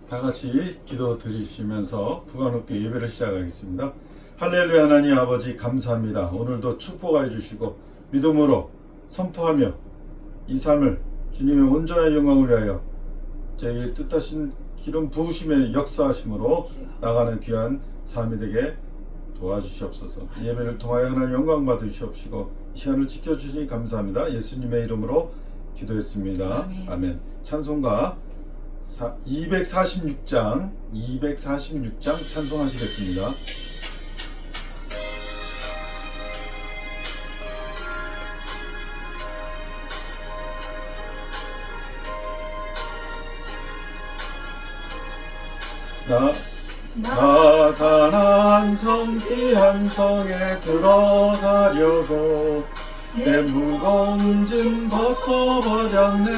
다 같이 기도 드리시면서 부관없게 예배를 시작하겠습니다. 할렐루야. 하나님 아버지 감사합니다. 오늘도 축복하여 주시고 믿음으로 선포하며 이 삶을 주님의 온전한 영광을 위하여 저희 뜻하신 기름 부으심의 역사하심으로 나가는 귀한 삶이 되게 도와주시옵소서. 예배를 통하여 하나님 영광 받으시옵시고 이 시간을 지켜주시니 감사합니다. 예수님의 이름으로 기도했습니다. 아멘. 찬송가 246장 찬송하시겠습니다. 나 가나안 성 귀한 성에 들어가려고 내 무거운 짐 벗어버렸네.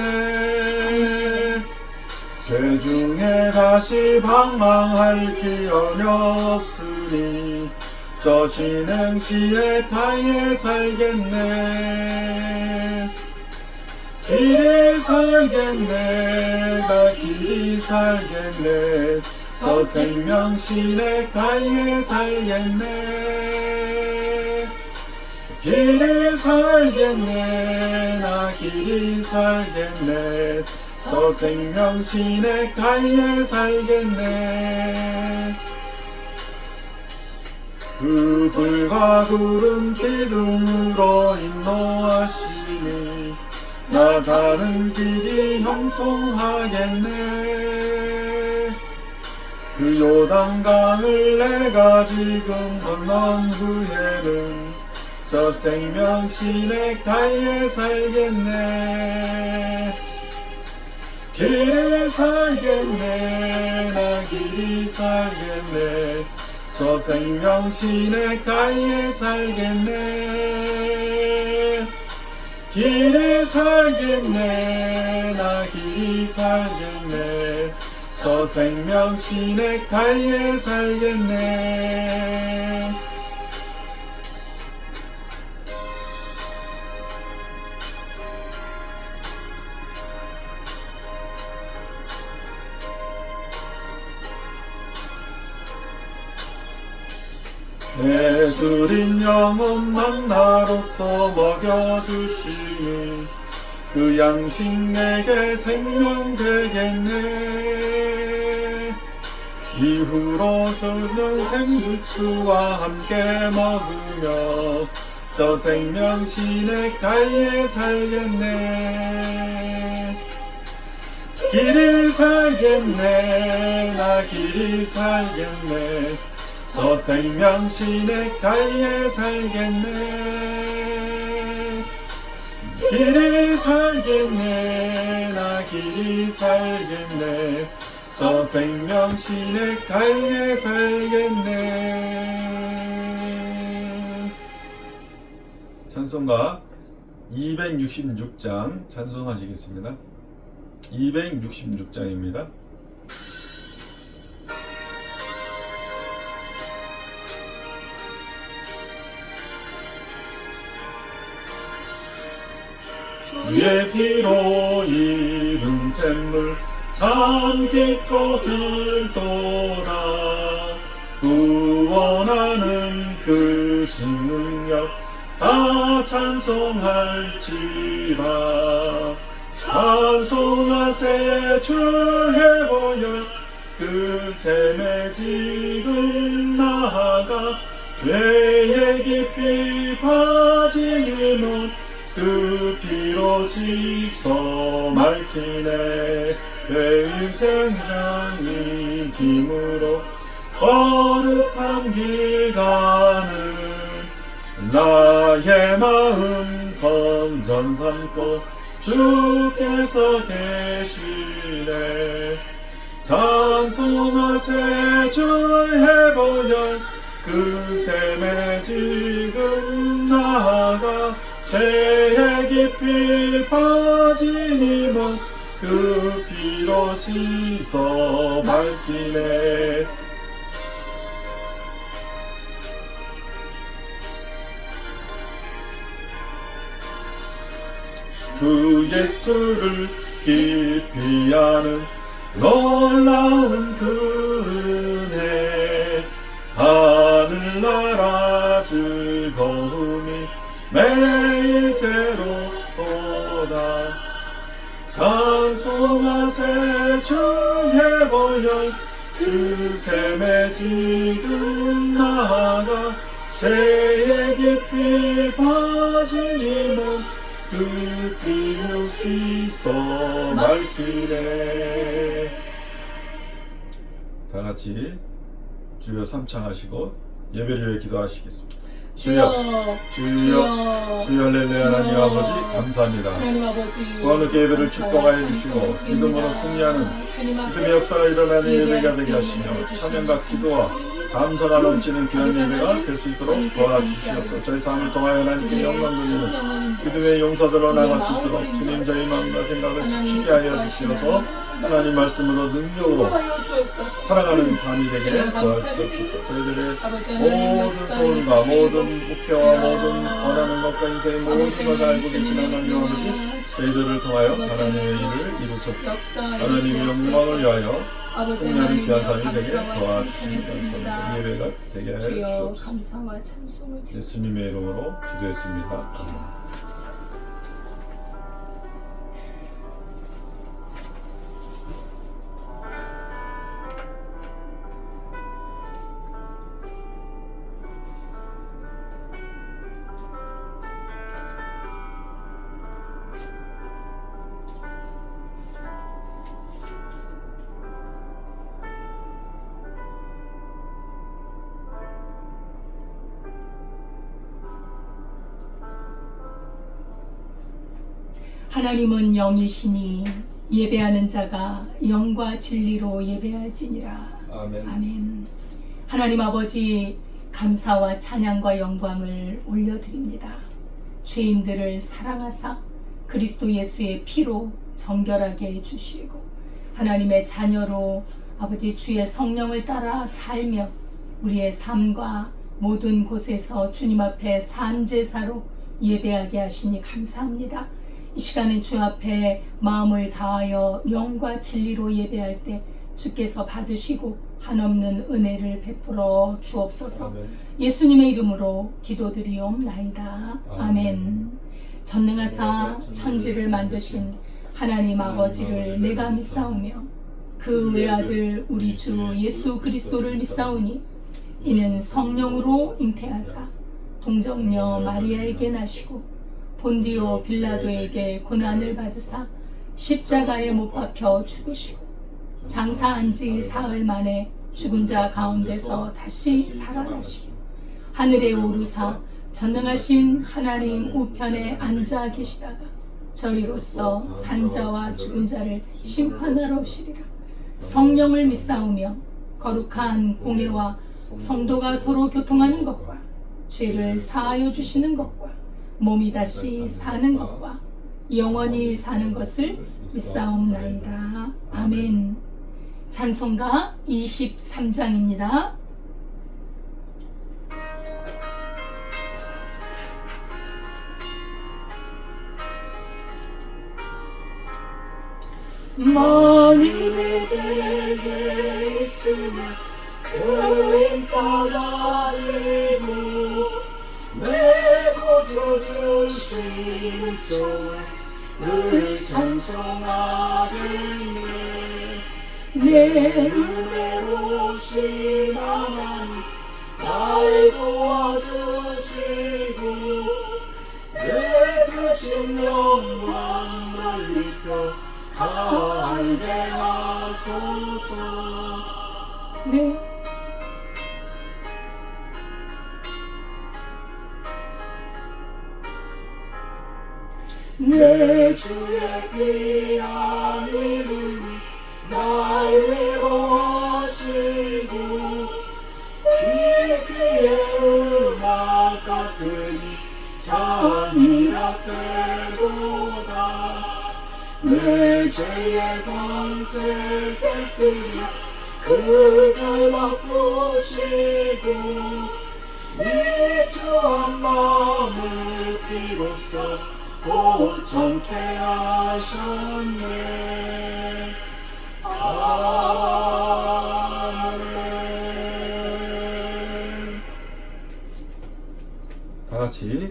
죄 중에 다시 방황할 기억이 없으니 저 신행시에 가에 살겠네. 길이 살겠네. 나 길이 살겠네. 저 생명신의 가에 살겠네. 길이 살겠네. 나 길이 살겠네. 저 생명신의 가에 살겠네. 그 불과 구름 기둥으로 인도하시니 나 가는 길이 형통하겠네. 그 요단강을 내가 지금 건넌 후에는 저 생명신의 가에 살겠네. 길이 살겠네. 나 길이 살겠네. 저 생명신의 가에 살겠네. 길이 살겠네. 나 길이 살겠네. 저 생명신의 가에 살겠네. 내 주린 영혼 만나로서 먹여주시니 그 양식 내게 생명 되겠네. 이후로 주는 생수와 함께 먹으며 저 생명신의 가에 살겠네. 길이 살겠네. 나 길이 살겠네. 저 생명신의 가에 살겠네. 길이 살겠네. 나 길이 살겠네. 저 생명신의 가에 살겠네. 찬송가 266장 찬송하시겠습니다. 266장입니다. 주의 피로 이룬 샘물 참 깊고 길도다. 구원하는 그 신능력 다 찬송할지라. 찬송하세 주의 보혈 그 샘에 지금 나아가 죄의 깊이 빠진 이몸 그 피로 씻어 맑히네. 내 생장이 힘으로 거룩한 길 가는 나의 마음 성전 삼고 주께서 계시네. 찬송하세 주의 보혈 그 샘에 지금 나아가 죄의 깊이 빠진 이몸 그 피로 씻어 밝히네. 주 예수를 깊이 아는 놀라운 그 은혜 하늘나라 즐거움이 매일 새롭도다. 찬송하세 주의 보혈 그 샘에 지금 나아가 죄에 깊이 빠진 이몸 그 피로 씻어 맑히네. 다 같이 주여 삼창하시고 예배를 위해 기도하시겠습니다. 주여, 주여, 주여, 할렐루야. 하나님 아버지 감사합니다. 구원의 예배를 축복하여 주시고 믿음으로 승리하는 믿음의 역사가 일어나는 예배가 되게 하시며 찬양과 기도와 감사가 넘치는 귀한 예배가 될 수 있도록 도와주시옵소서. 저희 삶을 통하여 하나님께 영광 돌리는 믿음의 용사들로 나갈 수 있도록 주님 저희 마음과 생각을 지키게 하여 주시어서 하나님 말씀으로 능력으로 살아가는 삶이 되게 도와주시옵소서. 저희들의 모든 소원과 모든 목표와 모든 원하는 것과 인생의 모든 것을 알고 계신 하나님 아버지, 저희들을 통하여 하나님의 일을 이루소서. 하나님의 영광을 위하여 승리하는 귀한 삶이 되게 도와주시는 감사합니다. 예배가 되게 하여 주시옵소서. 예수님의 이름으로 기도했습니다. 아멘. 하나님은 영이시니 예배하는 자가 영과 진리로 예배할지니라. 아멘. 아멘. 하나님 아버지, 감사와 찬양과 영광을 올려드립니다. 죄인들을 사랑하사 그리스도 예수의 피로 정결하게 해주시고 하나님의 자녀로 아버지 주의 성령을 따라 살며 우리의 삶과 모든 곳에서 주님 앞에 산제사로 예배하게 하시니 감사합니다. 이 시간에 주 앞에 마음을 다하여 영과 진리로 예배할 때 주께서 받으시고 한없는 은혜를 베풀어 주옵소서. 아멘. 예수님의 이름으로 기도드리옵나이다. 아멘. 전능하사 천지를 만드신 하나님 아버지를 내가 믿사오며 그 외아들 우리 주 예수 그리스도를 믿사오니 이는 성령으로 잉태하사 동정녀 마리아에게 나시고 본디오 빌라도에게 고난을 받으사 십자가에 못 박혀 죽으시고 장사한 지 사흘 만에 죽은 자 가운데서 다시 살아나시고 하늘에 오르사 전능하신 하나님 우편에 앉아 계시다가 저리로서 산자와 죽은 자를 심판하러 오시리라. 성령을 믿사오며 거룩한 공예와 성도가 서로 교통하는 것과 죄를 사하여 주시는 것과 몸이 다시 사는 것과 영원히 사는 것을 믿사옵나이다. 아멘. 찬송가 23장입니다. 많이 내게 있으며 그림 떨어지고 내 고쳐주신 늘 찬송하겠네. 내 은혜로우신 하나님 날 도와주시고 내 크신 영광 넓히며 알게 하소서. 내 주의 귀한 이름이 날 위로하시고 이 귀의 음악 같으니 잠이라 때보다 내 죄의 광세 깨뜨려 그 결박 부시고 이 처한 마음을 비로소 고정케 하셨네.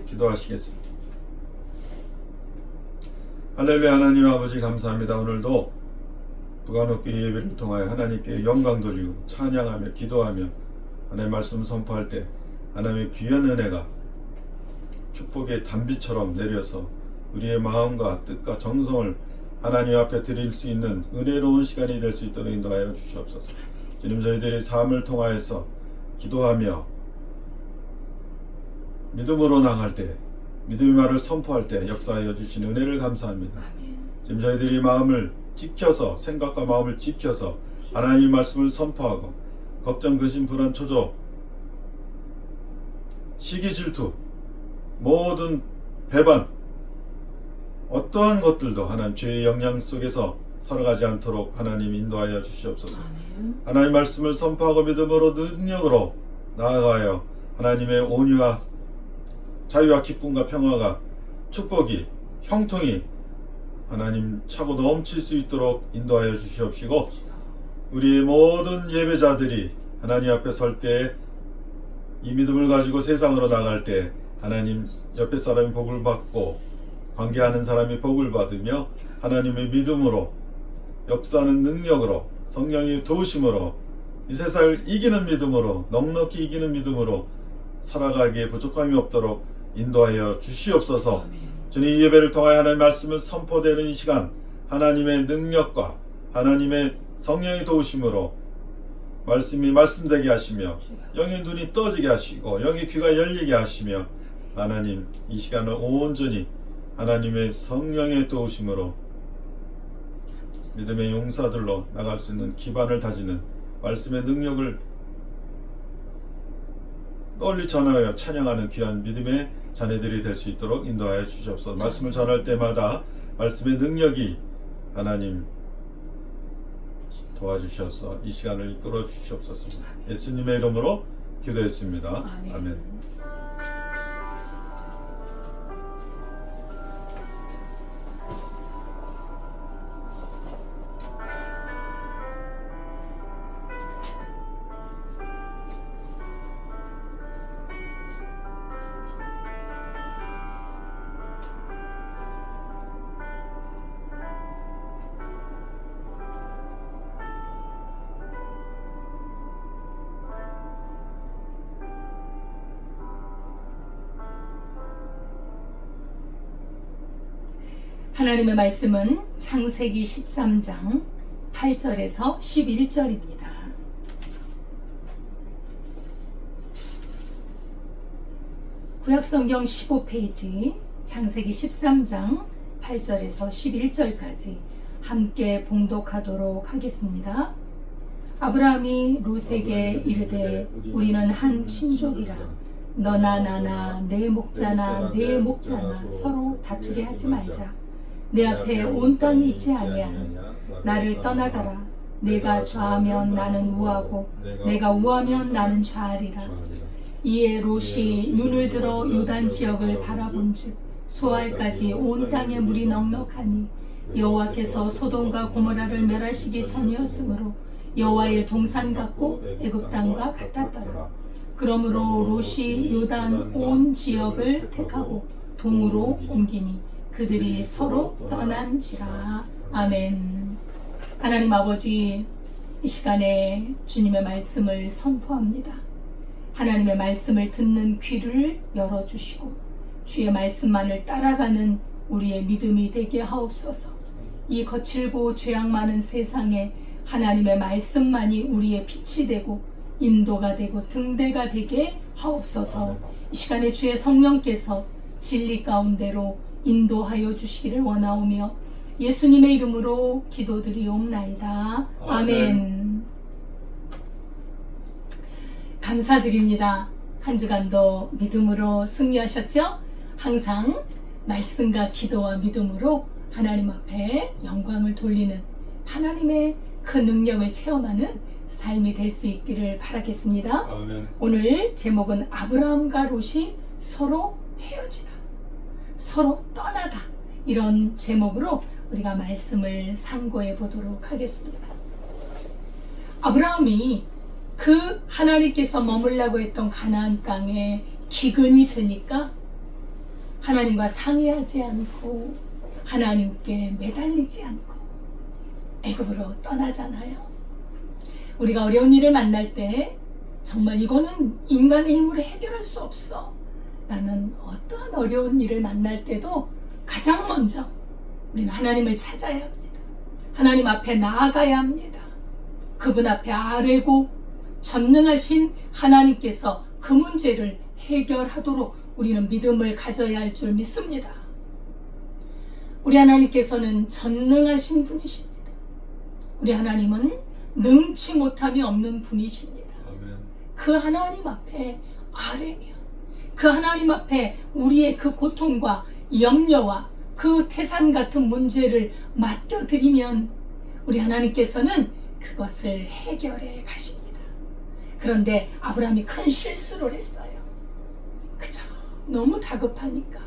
기도하시겠습니다. 할렐루야. 하나님 아버지 감사합니다. 오늘도 부간옥교 예배를 통하여 하나님께 영광 돌리고 찬양하며 기도하며 하나님의 말씀 선포할 때 하나님의 귀한 은혜가 축복의 단비처럼 내려서 우리의 마음과 뜻과 정성을 하나님 앞에 드릴 수 있는 은혜로운 시간이 될 수 있도록 인도하여 주시옵소서. 주님, 저희들의 삶을 통하여서 기도하며 믿음으로 나갈 때, 믿음의 말을 선포할 때 역사하여 주신 은혜를 감사합니다. 지금 저희들이 마음을 지켜서, 생각과 마음을 지켜서 하나님의 말씀을 선포하고 걱정, 근심, 불안, 초조, 시기, 질투, 모든 배반, 어떠한 것들도 하나님 죄의 영향 속에서 살아가지 않도록 하나님 인도하여 주시옵소서. 하나님 말씀을 선포하고 믿음으로 능력으로 나아가여 하나님의 온유와 자유와 기쁨과 평화가 축복이 형통이 하나님 차고 넘칠 수 있도록 인도하여 주시옵시고, 우리의 모든 예배자들이 하나님 앞에 설 때 이 믿음을 가지고 세상으로 나갈 때 하나님 옆에 사람이 복을 받고 관계하는 사람이 복을 받으며 하나님의 믿음으로 역사하는 능력으로 성령의 도우심으로 이 세상을 이기는 믿음으로 넉넉히 이기는 믿음으로 살아가기에 부족함이 없도록 인도하여 주시옵소서. 주님, 이 예배를 통하여 하나님의 말씀을 선포되는 이 시간 하나님의 능력과 하나님의 성령의 도우심으로 말씀이 말씀되게 하시며 영의 눈이 떠지게 하시고 영의 귀가 열리게 하시며 하나님 이 시간을 온전히 하나님의 성령의 도우심으로 믿음의 용사들로 나갈 수 있는 기반을 다지는 말씀의 능력을 널리 전하여 찬양하는 귀한 믿음의 자녀들이 될 수 있도록 인도하여 주시옵소서. 말씀을 전할 때마다 말씀의 능력이 하나님 도와주셔서 이 시간을 이끌어 주시옵소서. 예수님의 이름으로 기도했습니다. 아멘. 하나님의 말씀은 창세기 13장 8절에서 11절입니다. 구약성경 15페이지 창세기 13장 8절에서 11절까지 함께 봉독하도록 하겠습니다. 아브라함이 롯에게 이르되 우리는 한 친족이라 너나 나나 내 목자나 내 목자나 서로 다투게 하지 말자. 내 앞에 온 땅이 있지 아니하니 나를 떠나가라. 내가 좌하면 나는 우하고 내가 우하면 나는 좌하리라. 이에 롯이 눈을 들어 요단 지역을 바라본즉 소알까지 온 땅에 물이 넉넉하니 여호와께서 소돔과 고모라를 멸하시기 전이었으므로 여호와의 동산 같고 애굽 땅과 같았더라. 그러므로 롯이 요단 온 지역을 택하고 동으로 옮기니 그들이 서로 떠난지라. 아멘. 하나님 아버지, 이 시간에 주님의 말씀을 선포합니다. 하나님의 말씀을 듣는 귀를 열어주시고 주의 말씀만을 따라가는 우리의 믿음이 되게 하옵소서. 이 거칠고 죄악 많은 세상에 하나님의 말씀만이 우리의 빛이 되고 인도가 되고 등대가 되게 하옵소서. 이 시간에 주의 성령께서 진리 가운데로 인도하여 주시기를 원하오며 예수님의 이름으로 기도드리옵나이다. 아멘. 감사드립니다. 한 주간도 믿음으로 승리하셨죠? 항상 말씀과 기도와 믿음으로 하나님 앞에 영광을 돌리는 하나님의 그 능력을 체험하는 삶이 될 수 있기를 바라겠습니다. 아멘. 오늘 제목은 아브라함과 롯이 서로 헤어지다, 서로 떠나다, 이런 제목으로 우리가 말씀을 상고해 보도록 하겠습니다. 아브라함이 그 하나님께서 머물라고 했던 가나안 땅에 기근이 드니까 하나님과 상의하지 않고 하나님께 매달리지 않고 애굽으로 떠나잖아요. 우리가 어려운 일을 만날 때 정말 이거는 인간의 힘으로 해결할 수 없어 라는 어떠한 어려운 일을 만날 때도 가장 먼저 우리는 하나님을 찾아야 합니다. 하나님 앞에 나아가야 합니다. 그분 앞에 아뢰고 전능하신 하나님께서 그 문제를 해결하도록 우리는 믿음을 가져야 할 줄 믿습니다. 우리 하나님께서는 전능하신 분이십니다. 우리 하나님은 능치 못함이 없는 분이십니다. 아멘. 그 하나님 앞에 아뢰면, 그 하나님 앞에 우리의 그 고통과 염려와 그 태산 같은 문제를 맡겨드리면 우리 하나님께서는 그것을 해결해 가십니다. 그런데 아브라함이 큰 실수를 했어요. 그저 너무 다급하니까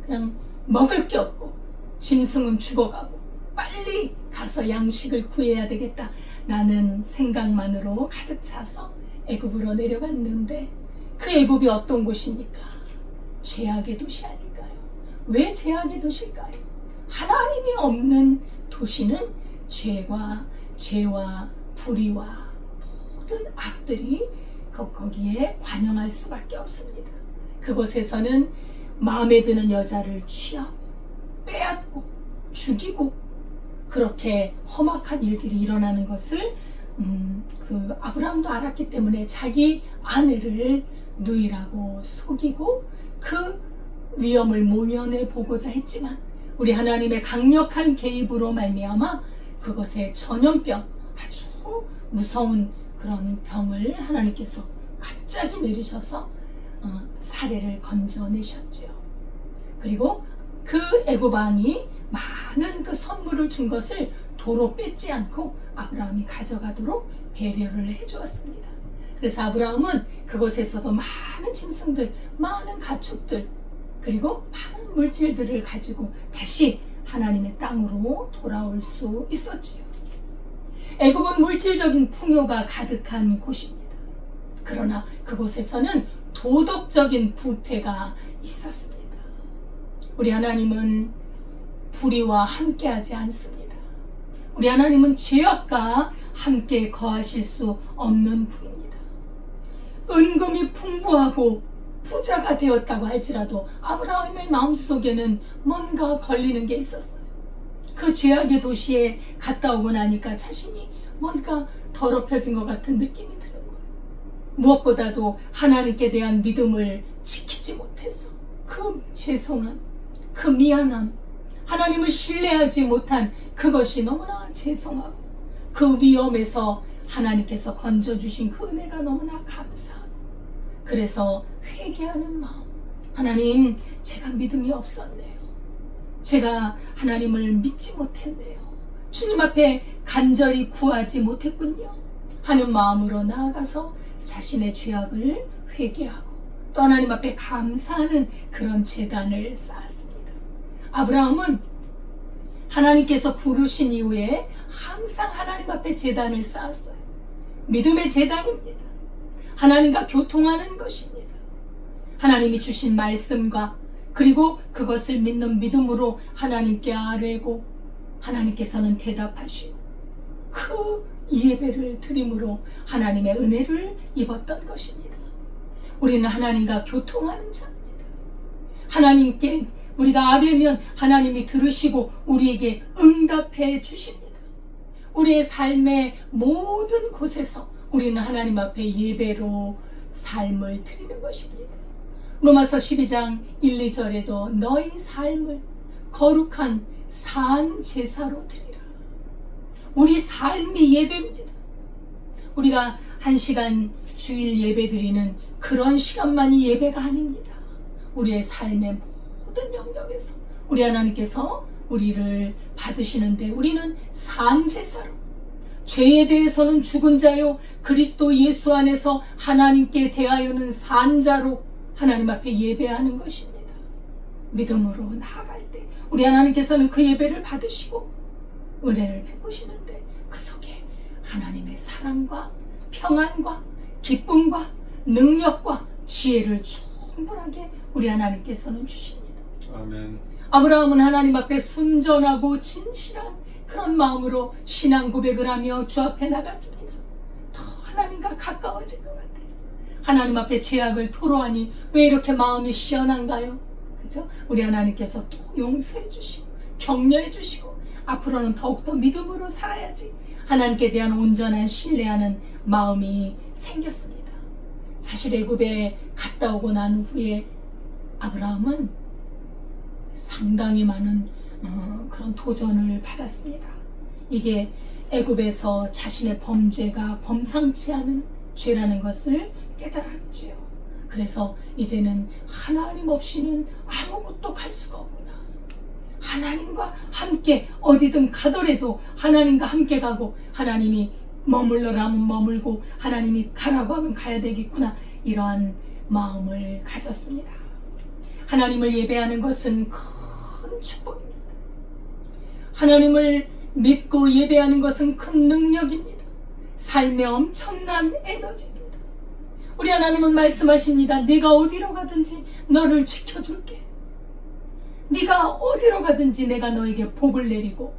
그냥 먹을 게 없고 짐승은 죽어가고 빨리 가서 양식을 구해야 되겠다라는 생각만으로 가득 차서 애굽으로 내려갔는데 그 애굽이 어떤 곳입니까? 죄악의 도시 아닐까요? 왜 죄악의 도시일까요? 하나님이 없는 도시는 죄와 불의와 모든 악들이 거기에 관영할 수밖에 없습니다. 그곳에서는 마음에 드는 여자를 취하고 빼앗고 죽이고 그렇게 험악한 일들이 일어나는 것을 그 아브라함도 알았기 때문에 자기 아내를 누이라고 속이고 그 위험을 모면해 보고자 했지만 우리 하나님의 강력한 개입으로 말미암아 그것에 전염병, 아주 무서운 그런 병을 하나님께서 갑자기 내리셔서 사례를 건져내셨죠. 그리고 그 애굽 왕이 많은 그 선물을 준 것을 도로 뺏지 않고 아브라함이 가져가도록 배려를 해주었습니다. 그래서 아브라함은 그곳에서도 많은 짐승들, 많은 가축들, 그리고 많은 물질들을 가지고 다시 하나님의 땅으로 돌아올 수 있었지요. 애굽은 물질적인 풍요가 가득한 곳입니다. 그러나 그곳에서는 도덕적인 부패가 있었습니다. 우리 하나님은 불의와 함께하지 않습니다. 우리 하나님은 죄악과 함께 거하실 수 없는 분입니다. 은금이 풍부하고 부자가 되었다고 할지라도 아브라함의 마음속에는 뭔가 걸리는 게 있었어요. 그 죄악의 도시에 갔다 오고 나니까 자신이 뭔가 더럽혀진 것 같은 느낌이 드는 거예요. 무엇보다도 하나님께 대한 믿음을 지키지 못해서 그 죄송함, 그 미안함, 하나님을 신뢰하지 못한 그것이 너무나 죄송하고 그 위험에서 하나님께서 건져주신 그 은혜가 너무나 감사하고 그래서 회개하는 마음, 하나님 제가 믿음이 없었네요. 제가 하나님을 믿지 못했네요. 주님 앞에 간절히 구하지 못했군요 하는 마음으로 나아가서 자신의 죄악을 회개하고 또 하나님 앞에 감사하는 그런 제단을 쌓았습니다. 아브라함은 하나님께서 부르신 이후에 항상 하나님 앞에 제단을 쌓았어요. 믿음의 제단입니다. 하나님과 교통하는 것입니다. 하나님이 주신 말씀과 그리고 그것을 믿는 믿음으로 하나님께 아뢰고 하나님께서는 대답하시고 그 예배를 드림으로 하나님의 은혜를 입었던 것입니다. 우리는 하나님과 교통하는 자입니다. 하나님께 우리가 아뢰면 하나님이 들으시고 우리에게 응답해 주십니다. 우리의 삶의 모든 곳에서 우리는 하나님 앞에 예배로 삶을 드리는 것입니다. 로마서 12장 1, 2절에도 너희 삶을 거룩한 산 제사로 드리라. 우리 삶이 예배입니다. 우리가 1시간 주일 예배 드리는 그런 시간만이 예배가 아닙니다. 우리의 삶의 모든 영역에서 우리 하나님께서 우리를 받으시는데 우리는 산 제사로 죄에 대해서는 죽은 자요 그리스도 예수 안에서 하나님께 대하여는 산 자로 하나님 앞에 예배하는 것입니다. 믿음으로 나아갈 때 우리 하나님께서는 그 예배를 받으시고 은혜를 베푸시는데 그 속에 하나님의 사랑과 평안과 기쁨과 능력과 지혜를 충분하게 우리 하나님께서는 주십니다. 아멘. 아브라함은 하나님 앞에 순전하고 진실한 그런 마음으로 신앙 고백을 하며 주 앞에 나갔습니다. 더 하나님과 가까워진 것 같아요. 하나님 앞에 죄악을 토로하니 왜 이렇게 마음이 시원한가요? 그죠? 우리 하나님께서 또 용서해 주시고 격려해 주시고 앞으로는 더욱더 믿음으로 살아야지 하나님께 대한 온전한 신뢰하는 마음이 생겼습니다. 사실 애굽에 갔다 오고 난 후에 아브라함은 상당히 많은 그런 도전을 받았습니다. 이게 애굽에서 자신의 범죄가 범상치 않은 죄라는 것을 깨달았지요. 그래서 이제는 하나님 없이는 아무것도 갈 수가 없구나. 하나님과 함께 어디든 가더라도 하나님과 함께 가고 하나님이 머물러라 하면 머물고 하나님이 가라고 하면 가야 되겠구나. 이러한 마음을 가졌습니다. 하나님을 예배하는 것은 큰 축복입니다. 하나님을 믿고 예배하는 것은 큰 능력입니다. 삶의 엄청난 에너지입니다. 우리 하나님은 말씀하십니다. 네가 어디로 가든지 너를 지켜줄게. 네가 어디로 가든지 내가 너에게 복을 내리고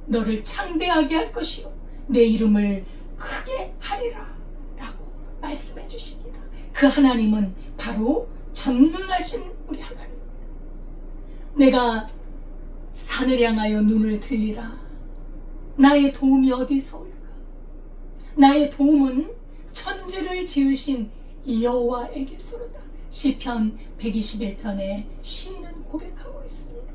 너를 창대하게 할 것이요 내 이름을 크게 하리라 라고 말씀해 주십니다. 그 하나님은 바로 전능하신 우리 하나님. 내가 산을 향하여 눈을 들리라. 나의 도움이 어디서 올까? 나의 도움은 천지를 지으신 여호와에게서로다. 시편 121편에 시인은 고백하고 있습니다.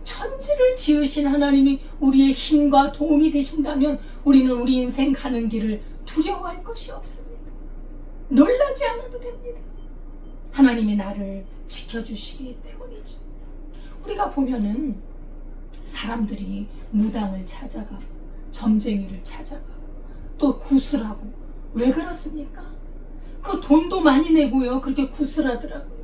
천지를 지으신 하나님이 우리의 힘과 도움이 되신다면 우리는 우리 인생 가는 길을 두려워할 것이 없습니다. 놀라지 않아도 됩니다. 하나님이 나를 지켜주시기 때문이지. 우리가 보면은 사람들이 무당을 찾아가, 점쟁이를 찾아가, 또 구슬하고. 왜 그렇습니까? 그 돈도 많이 내고요. 그렇게 구슬하더라고요.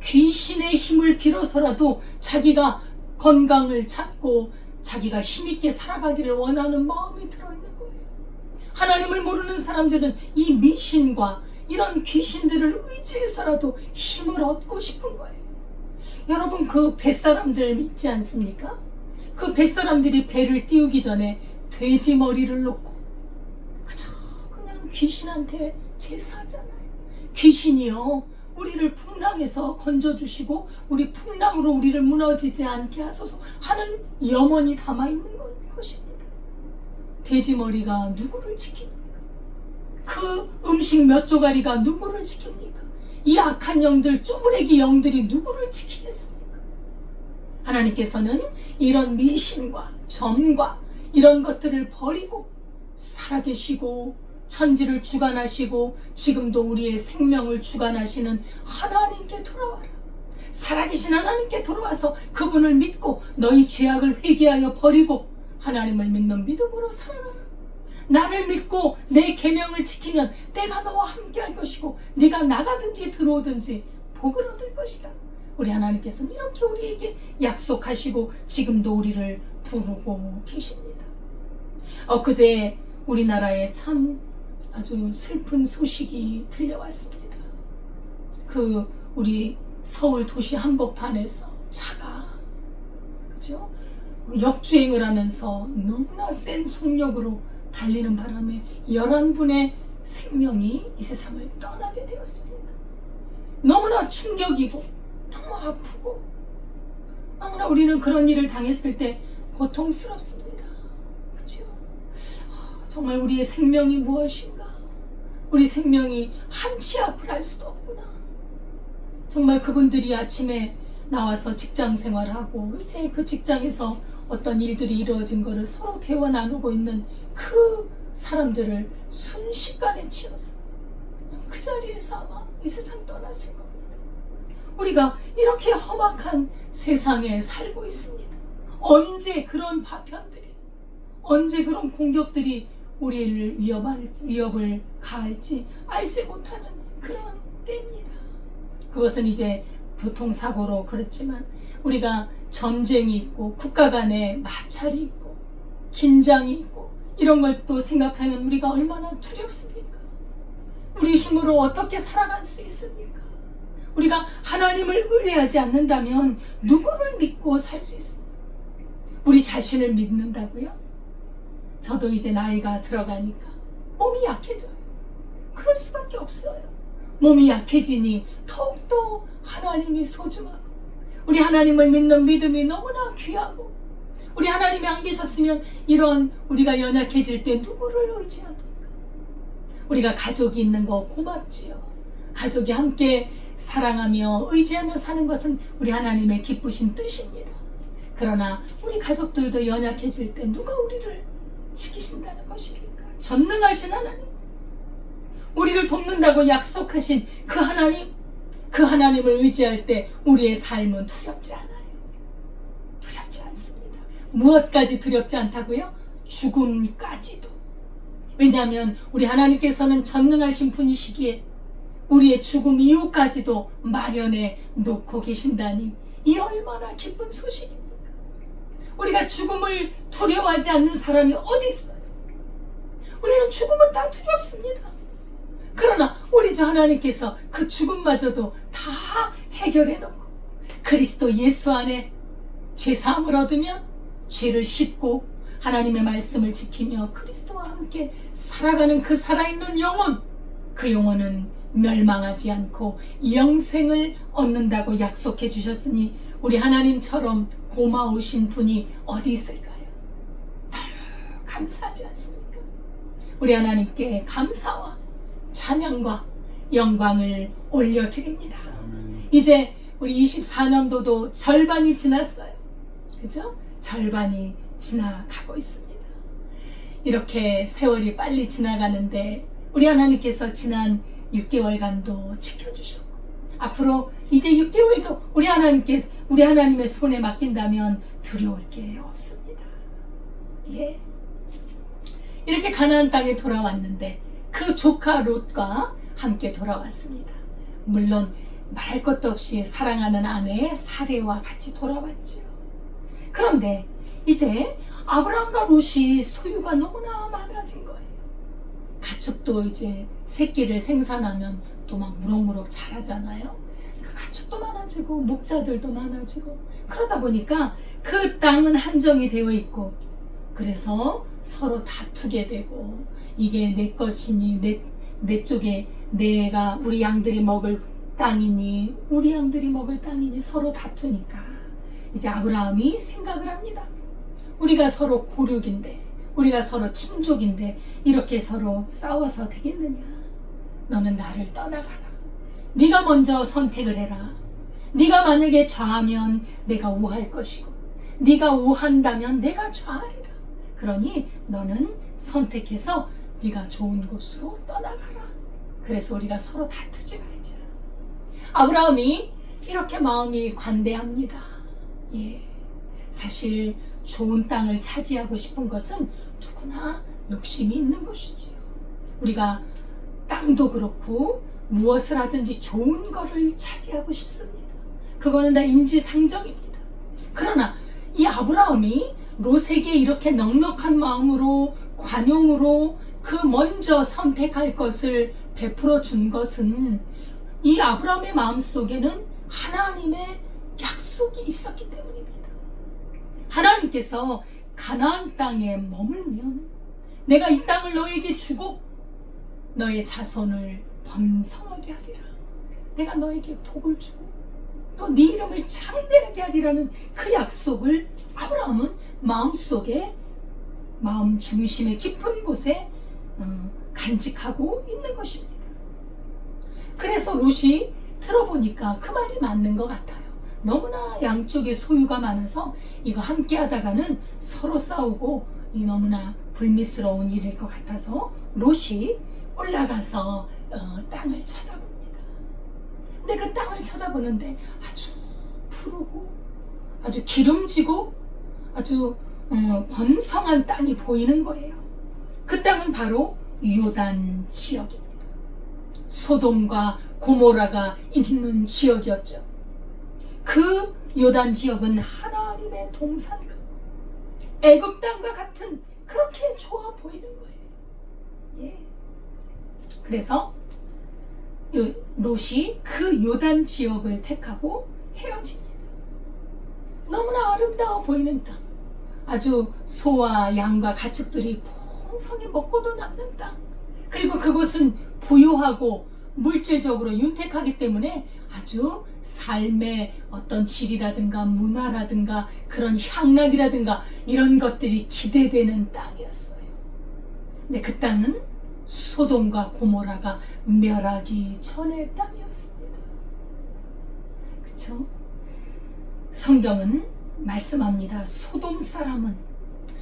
귀신의 힘을 빌어서라도 자기가 건강을 찾고 자기가 힘있게 살아가기를 원하는 마음이 들어있는 거예요. 하나님을 모르는 사람들은 이 미신과 이런 귀신들을 의지해서라도 힘을 얻고 싶은 거예요. 여러분, 그 뱃사람들 있지 않습니까? 그 뱃사람들이 배를 띄우기 전에 돼지 머리를 놓고 그저 그냥 귀신한테 제사하잖아요. 귀신이요, 우리를 풍랑에서 건져주시고 우리 풍랑으로 우리를 무너지지 않게 하소서 하는 염원이 담아있는 것입니다. 돼지 머리가 누구를 지킵니까? 그 음식 몇 조가리가 누구를 지킵니까? 이 악한 영들, 쪼무레기 영들이 누구를 지키겠습니까? 하나님께서는 이런 미신과 점과 이런 것들을 버리고 살아계시고 천지를 주관하시고 지금도 우리의 생명을 주관하시는 하나님께 돌아와라. 살아계신 하나님께 돌아와서 그분을 믿고 너희 죄악을 회개하여 버리고 하나님을 믿는 믿음으로 살아가라. 나를 믿고 내 계명을 지키면 내가 너와 함께 할 것이고 네가 나가든지 들어오든지 복을 얻을 것이다. 우리 하나님께서는 이렇게 우리에게 약속하시고 지금도 우리를 부르고 계십니다. 엊그제 우리나라에 참 아주 슬픈 소식이 들려왔습니다. 그 우리 서울 도시 한복판에서 차가 그죠? 역주행을 하면서 너무나 센 속력으로 달리는 바람에 11분의 생명이 이 세상을 떠나게 되었습니다. 너무나 충격이고 너무 아프고 너무나 우리는 그런 일을 당했을 때 고통스럽습니다. 그죠? 정말 우리의 생명이 무엇인가? 우리 생명이 한치 앞을 알 수도 없구나. 정말 그분들이 아침에 나와서 직장 생활하고 이제 그 직장에서 어떤 일들이 이루어진 것을 서로 대화 나누고 있는 그 사람들을 순식간에 치워서 그 자리에서 아마 이 세상 떠났을 겁니다. 우리가 이렇게 험악한 세상에 살고 있습니다. 언제 그런 파편들이, 언제 그런 공격들이 우리를 위협을 가할지 알지 못하는 그런 때입니다. 그것은 이제 교통사고로 그렇지만 우리가 전쟁이 있고 국가 간에 마찰이 있고 긴장이 있고 이런 걸 또 생각하면 우리가 얼마나 두렵습니까? 우리 힘으로 어떻게 살아갈 수 있습니까? 우리가 하나님을 의뢰하지 않는다면 누구를 믿고 살 수 있습니까? 우리 자신을 믿는다고요? 저도 이제 나이가 들어가니까 몸이 약해져요. 그럴 수밖에 없어요. 몸이 약해지니 더욱더 하나님이 소중하고 우리 하나님을 믿는 믿음이 너무나 귀하고 우리 하나님이 안 계셨으면 이런 우리가 연약해질 때 누구를 의지합니까? 우리가 가족이 있는 거 고맙지요. 가족이 함께 사랑하며 의지하며 사는 것은 우리 하나님의 기쁘신 뜻입니다. 그러나 우리 가족들도 연약해질 때 누가 우리를 지키신다는 것입니까? 전능하신 하나님, 우리를 돕는다고 약속하신 그 하나님, 그 하나님을 의지할 때 우리의 삶은 두렵지 않아요. 두렵지 않습니다. 무엇까지 두렵지 않다고요? 죽음까지도. 왜냐하면 우리 하나님께서는 전능하신 분이시기에 우리의 죽음 이후까지도 마련해 놓고 계신다니 이 얼마나 기쁜 소식입니까? 우리가 죽음을 두려워하지 않는 사람이 어디 있어요? 우리는 죽음은 다 두렵습니다. 그러나 우리 주 하나님께서 그 죽음마저도 다 해결해 놓고 그리스도 예수 안에 죄사함을 얻으면 죄를 씻고 하나님의 말씀을 지키며 그리스도와 함께 살아가는 그 살아있는 영혼, 그 영혼은 멸망하지 않고 영생을 얻는다고 약속해 주셨으니 우리 하나님처럼 고마우신 분이 어디 있을까요? 너무 감사하지 않습니까? 우리 하나님께 감사와 찬양과 영광을 올려드립니다. 아멘. 이제 우리 24년도도 절반이 지났어요. 그죠? 절반이 지나가고 있습니다. 이렇게 세월이 빨리 지나가는데 우리 하나님께서 지난 6개월간도 지켜주셨고 앞으로 이제 6개월도 우리 하나님의 손에 맡긴다면 두려울 게 없습니다. 예. 이렇게 가나안 땅에 돌아왔는데 그 조카 롯과 함께 돌아왔습니다. 물론 말할 것도 없이 사랑하는 아내 사레와 같이 돌아왔죠. 그런데 이제 아브라함과 롯이 소유가 너무나 많아진 거예요. 가축도 이제 새끼를 생산하면 또 막 무럭무럭 자라잖아요. 그 가축도 많아지고 목자들도 많아지고 그러다 보니까 그 땅은 한정이 되어 있고 그래서 서로 다투게 되고 이게 내 것이니 내 쪽에 내가 우리 양들이 먹을 땅이니 우리 양들이 먹을 땅이니 서로 다투니까 이제 아브라함이 생각을 합니다. 우리가 서로 고륙인데 우리가 서로 친족인데 이렇게 서로 싸워서 되겠느냐. 너는 나를 떠나가라. 네가 먼저 선택을 해라. 네가 만약에 좌하면 내가 우할 것이고 네가 우한다면 내가 좌하리라. 그러니 너는 선택해서 네가 좋은 곳으로 떠나가라. 그래서 우리가 서로 다투지 말자. 아브라함이 이렇게 마음이 관대합니다. 예, 사실 좋은 땅을 차지하고 싶은 것은 누구나 욕심이 있는 것이지요. 우리가 땅도 그렇고 무엇을 하든지 좋은 거를 차지하고 싶습니다. 그거는 다 인지상정입니다. 그러나 이 아브라함이 롯에게 이렇게 넉넉한 마음으로 관용으로 그 먼저 선택할 것을 베풀어 준 것은 이 아브라함의 마음속에는 하나님의 약속이 있었기 때문입니다. 하나님께서 가나안 땅에 머물면 내가 이 땅을 너에게 주고 너의 자손을 번성하게 하리라. 내가 너에게 복을 주고 또 네 이름을 창대하게 하리라는 그 약속을 아브라함은 마음속에 마음 중심의 깊은 곳에 간직하고 있는 것입니다. 그래서 롯이 들어보니까 그 말이 맞는 것 같아요. 너무나 양쪽에 소유가 많아서 이거 함께 하다가는 서로 싸우고 너무나 불미스러운 일일 것 같아서 롯이 올라가서 땅을 쳐다봅니다. 근데 그 땅을 쳐다보는데 아주 푸르고 아주 기름지고 아주 번성한 땅이 보이는 거예요. 그 땅은 바로 요단 지역입니다. 소돔과 고모라가 있는 지역이었죠. 그 요단 지역은 하나님의 동산과 애굽 땅과 같은 그렇게 좋아 보이는 거예요. 예. 그래서 롯이 그 요단 지역을 택하고 헤어집니다. 너무나 아름다워 보이는 땅, 아주 소와 양과 가축들이 풍성히 먹고도 남는 땅, 그리고 그곳은 부유하고 물질적으로 윤택하기 때문에 아주 삶의 어떤 질이라든가 문화라든가 그런 향락이라든가 이런 것들이 기대되는 땅이었어요. 근데 그 땅은 소돔과 고모라가 멸하기 전의 땅이었습니다. 그렇죠? 성경은 말씀합니다. 소돔 사람은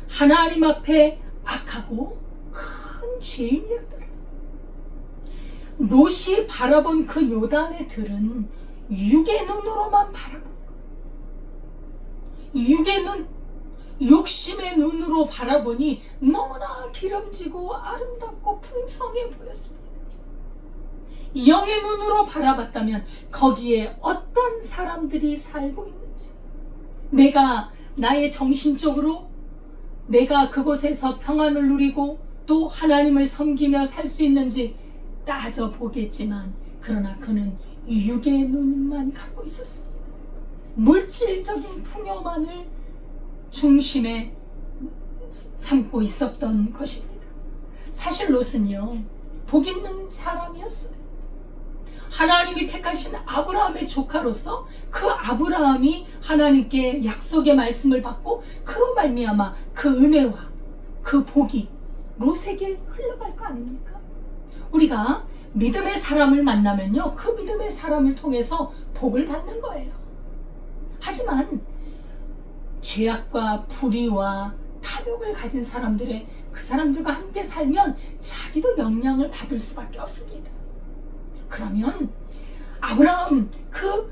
하나님 앞에 악하고 큰 죄인이었더라. 롯이 바라본 그 요단의 들은 육의 눈으로만 바라본 거예요. 육의 눈, 욕심의 눈으로 바라보니 너무나 기름지고 아름답고 풍성해 보였습니다. 영의 눈으로 바라봤다면 거기에 어떤 사람들이 살고 있는지, 내가 나의 정신적으로 내가 그곳에서 평안을 누리고 또 하나님을 섬기며 살 수 있는지 따져보겠지만, 그러나 그는 육의 눈만 갖고 있었습니다. 물질적인 풍요만을 중심에 삼고 있었던 것입니다. 사실 롯은요, 복 있는 사람이었어요. 하나님이 택하신 아브라함의 조카로서 그 아브라함이 하나님께 약속의 말씀을 받고 그로 말미암아 그 은혜와 그 복이 롯에게 흘러갈 거 아닙니까? 우리가 믿음의 사람을 만나면요, 그 믿음의 사람을 통해서 복을 받는 거예요. 하지만 죄악과 불의와 탐욕을 가진 사람들의 그 사람들과 함께 살면 자기도 영향을 받을 수밖에 없습니다. 그러면 아브라함 그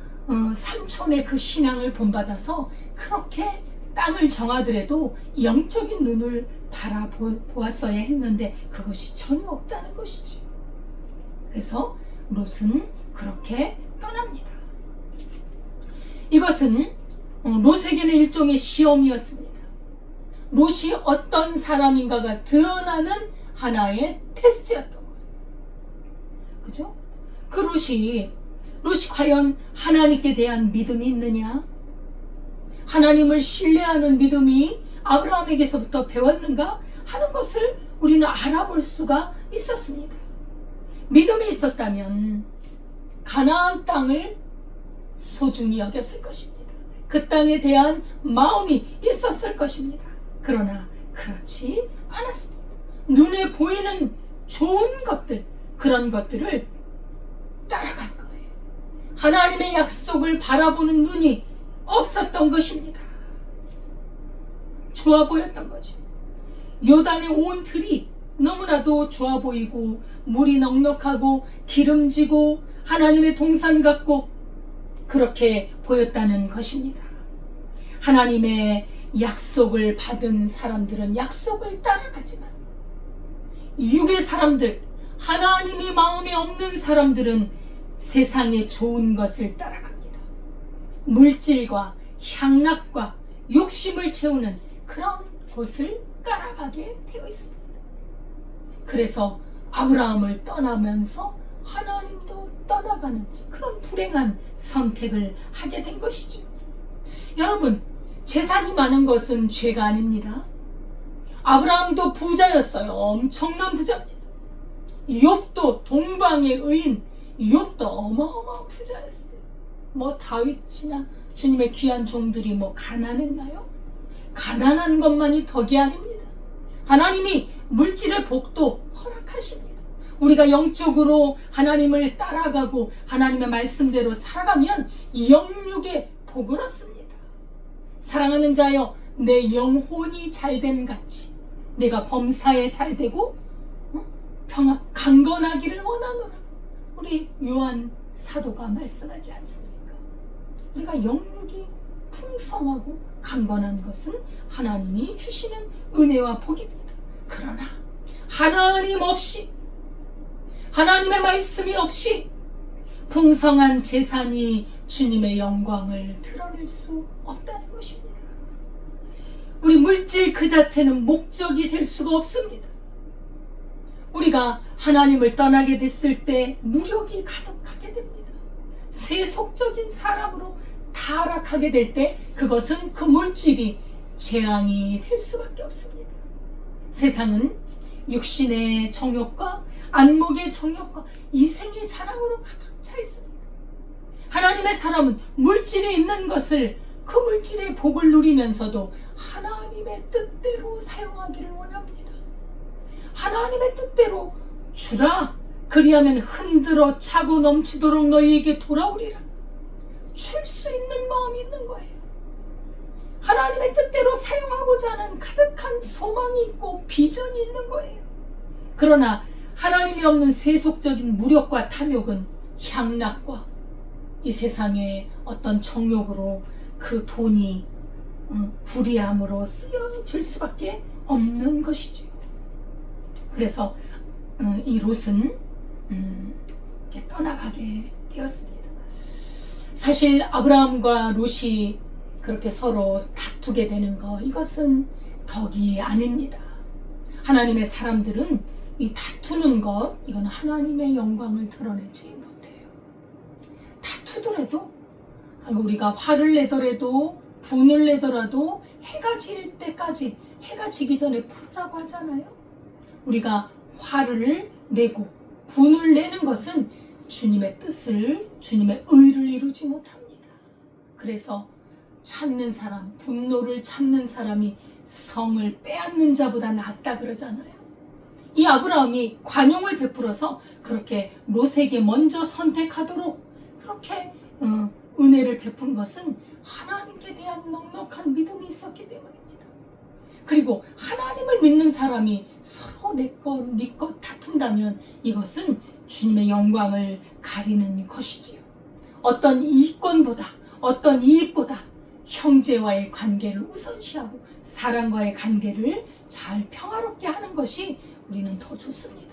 삼촌의 그 신앙을 본받아서 그렇게 땅을 정하더라도 영적인 눈을 바라보았어야 했는데 그것이 전혀 없다는 것이지. 그래서 롯은 그렇게 떠납니다. 이것은 롯에게는 일종의 시험이었습니다. 롯이 어떤 사람인가가 드러나는 하나의 테스트였던 거예요. 그죠? 그 롯이 과연 하나님께 대한 믿음이 있느냐? 하나님을 신뢰하는 믿음이 아브라함에게서부터 배웠는가 하는 것을 우리는 알아볼 수가 있었습니다. 믿음이 있었다면 가나안 땅을 소중히 여겼을 것입니다. 그 땅에 대한 마음이 있었을 것입니다. 그러나 그렇지 않았습니다. 눈에 보이는 좋은 것들, 그런 것들을 따라간 거예요. 하나님의 약속을 바라보는 눈이 없었던 것입니다. 좋아 보였던 거죠. 요단의 온 들이 너무나도 좋아 보이고 물이 넉넉하고 기름지고 하나님의 동산 같고 그렇게 보였다는 것입니다. 하나님의 약속을 받은 사람들은 약속을 따라가지만 육의 사람들, 하나님의 마음에 없는 사람들은 세상의 좋은 것을 따라갑니다. 물질과 향락과 욕심을 채우는 그런 곳을 따라가게 되어 있습니다. 그래서 아브라함을 떠나면서 하나님도 떠나가는 그런 불행한 선택을 하게 된 것이죠. 여러분, 재산이 많은 것은 죄가 아닙니다. 아브라함도 부자였어요. 엄청난 부자입니다. 욥도 동방의 의인, 욥도 어마어마한 부자였어요. 뭐 다윗이나 주님의 귀한 종들이 뭐 가난했나요? 가난한 것만이 덕이 아닙니다. 하나님이 물질의 복도 허락하십니다. 우리가 영적으로 하나님을 따라가고 하나님의 말씀대로 살아가면 영육의 복을 얻습니다. 사랑하는 자여, 내 영혼이 잘됨 같이 내가 범사에 잘되고 평안 강건하기를 원하노라. 우리 요한 사도가 말씀하지 않습니까? 우리가 영육이 풍성하고 강건한 것은 하나님이 주시는 은혜와 복입니다. 그러나 하나님 없이, 하나님의 말씀이 없이 풍성한 재산이 주님의 영광을 드러낼 수 없다는 것입니다. 우리 물질 그 자체는 목적이 될 수가 없습니다. 우리가 하나님을 떠나게 됐을 때 무력이 가득하게 됩니다. 세속적인 사람으로 타락하게 될 때 그것은 그 물질이 재앙이 될 수밖에 없습니다. 세상은 육신의 정욕과 안목의 정욕과 이생의 자랑으로 가득 차 있습니다. 하나님의 사람은 물질에 있는 것을 그 물질의 복을 누리면서도 하나님의 뜻대로 사용하기를 원합니다. 하나님의 뜻대로 주라, 그리하면 흔들어 차고 넘치도록 너희에게 돌아오리라. 줄 수 있는 마음이 있는 거예요. 하나님의 뜻대로 사용하고자 하는 가득한 소망이 있고 비전이 있는 거예요. 그러나 하나님이 없는 세속적인 무력과 탐욕은 향락과 이 세상의 어떤 정욕으로 그 돈이 불의함으로 쓰여질 수밖에 없는 것이지요. 그래서 이 롯은 이렇게 떠나가게 되었습니다. 사실 아브라함과 롯이 그렇게 서로 다투게 되는 거, 이것은 덕이 아닙니다. 하나님의 사람들은 이 다투는 것, 이건 하나님의 영광을 드러내지 못해요. 다투더라도, 우리가 화를 내더라도 분을 내더라도 해가 질 때까지, 해가 지기 전에 풀으라고 하잖아요. 우리가 화를 내고 분을 내는 것은 주님의 뜻을, 주님의 의를 이루지 못합니다. 그래서 참는 사람, 분노를 참는 사람이 성을 빼앗는 자보다 낫다 그러잖아요. 이 아브라함이 관용을 베풀어서 그렇게 롯에게 먼저 선택하도록 그렇게 은혜를 베푼 것은 하나님께 대한 넉넉한 믿음이 있었기 때문입니다. 그리고 하나님을 믿는 사람이 서로 내 것, 네 것 다툰다면 이것은 주님의 영광을 가리는 것이지요. 어떤 이익권보다, 어떤 이익보다 형제와의 관계를 우선시하고 사랑과의 관계를 잘 평화롭게 하는 것이 우리는 더 좋습니다.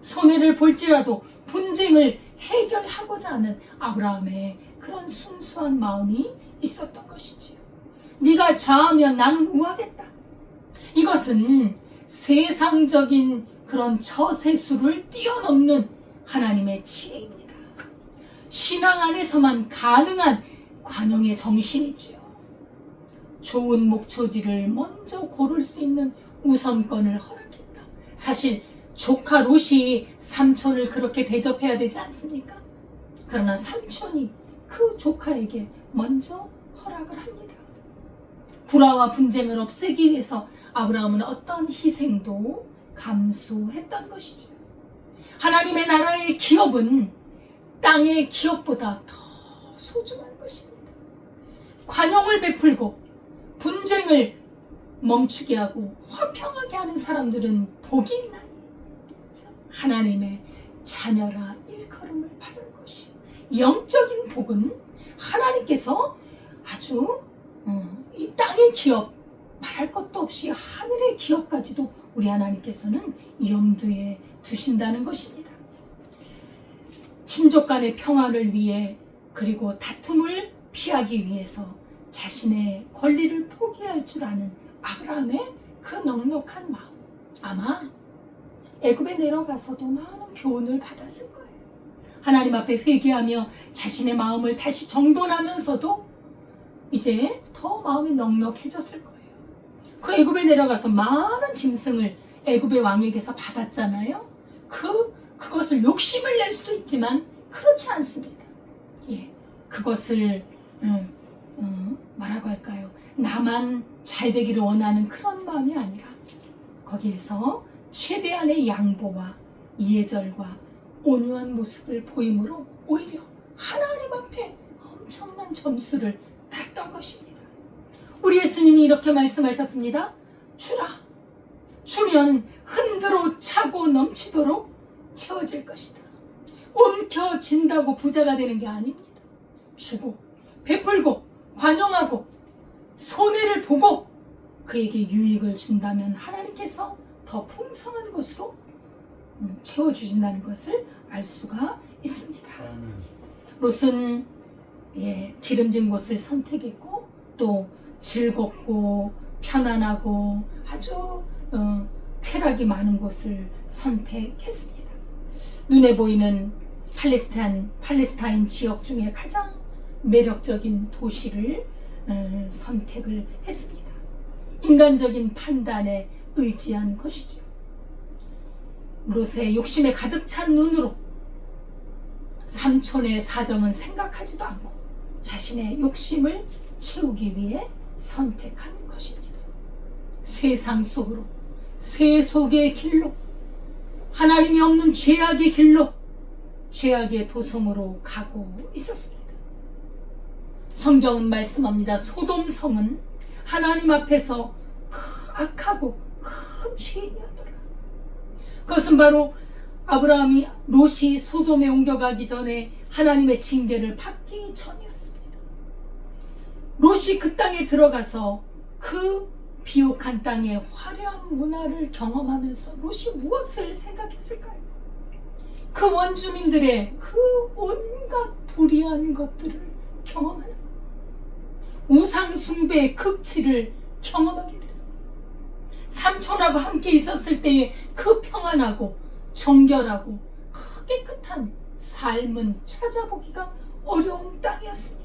손해를 볼지라도 분쟁을 해결하고자 하는 아브라함의 그런 순수한 마음이 있었던 것이지요. 네가 좌하면 나는 우하겠다. 이것은 세상적인 그런 처세술을 뛰어넘는 하나님의 지혜입니다. 신앙 안에서만 가능한 관용의 정신이지요. 좋은 목초지를 먼저 고를 수 있는 우선권을 허락했다. 사실 조카 롯이 삼촌을 그렇게 대접해야 되지 않습니까? 그러나 삼촌이 그 조카에게 먼저 허락을 합니다. 불화와 분쟁을 없애기 위해서 아브라함은 어떤 희생도 감수했던 것이죠. 하나님의 나라의 기업은 땅의 기업보다 더 소중한 것입니다. 관용을 베풀고 분쟁을 멈추게 하고 화평하게 하는 사람들은 복이 있나니 하나님의 자녀라 일컬음을 받을 것이요. 영적인 복은 하나님께서 아주 이 땅의 기업 말할 것도 없이 하늘의 기업까지도 우리 하나님께서는 염두에 두신다는 것입니다. 친족 간의 평화를 위해 그리고 다툼을 피하기 위해서 자신의 권리를 포기할 줄 아는 아브라함의 그 넉넉한 마음, 아마 애굽에 내려가서도 많은 교훈을 받았을 거예요. 하나님 앞에 회개하며 자신의 마음을 다시 정돈하면서도 이제 더 마음이 넉넉해졌을 거예요. 그 애굽에 내려가서 많은 짐승을 애굽의 왕에게서 받았잖아요. 그것을 욕심을 낼 수도 있지만 그렇지 않습니다. 예, 그것을 뭐라고 할까요? 나만 잘 되기를 원하는 그런 마음이 아니라 거기에서 최대한의 양보와 이해절과 온유한 모습을 보임으로 오히려 하나님 앞에 엄청난 점수를 땄던 것입니다. 우리 예수님이 이렇게 말씀하셨습니다. 주라. 주면 흔들어 차고 넘치도록 채워질 것이다. 움켜진다고 부자가 되는 게 아닙니다. 주고 베풀고 관용하고 손해를 보고 그에게 유익을 준다면 하나님께서 더 풍성한 것으로 채워주신다는 것을 알 수가 있습니다. 롯은 기름진 곳을 선택했고 또 즐겁고 편안하고 아주 쾌락이 많은 곳을 선택했습니다. 눈에 보이는 팔레스타인 지역 중에 가장 매력적인 도시를 선택을 했습니다. 인간적인 판단에 의지한 것이죠. 롯의 욕심에 가득 찬 눈으로 삼촌의 사정은 생각하지도 않고 자신의 욕심을 채우기 위해 선택한 것입니다. 세상 속으로, 세속의 길로, 하나님이 없는 죄악의 길로, 죄악의 도성으로 가고 있었습니다. 성경은 말씀합니다. 소돔성은 하나님 앞에서 악하고 큰 죄인이었더라. 그것은 바로 롯이 소돔에 옮겨가기 전에 하나님의 징계를 받기 전이었습니다. 롯이 그 땅에 들어가서 그 비옥한 땅의 화려한 문화를 경험하면서 롯이 무엇을 생각했을까요? 그 원주민들의 그 온갖 불의한 것들을 경험하는 것, 우상 숭배의 극치를 경험하게 됩니다. 삼촌하고 함께 있었을 때의 그 평안하고 정결하고 그 깨끗한 삶은 찾아보기가 어려운 땅이었습니다.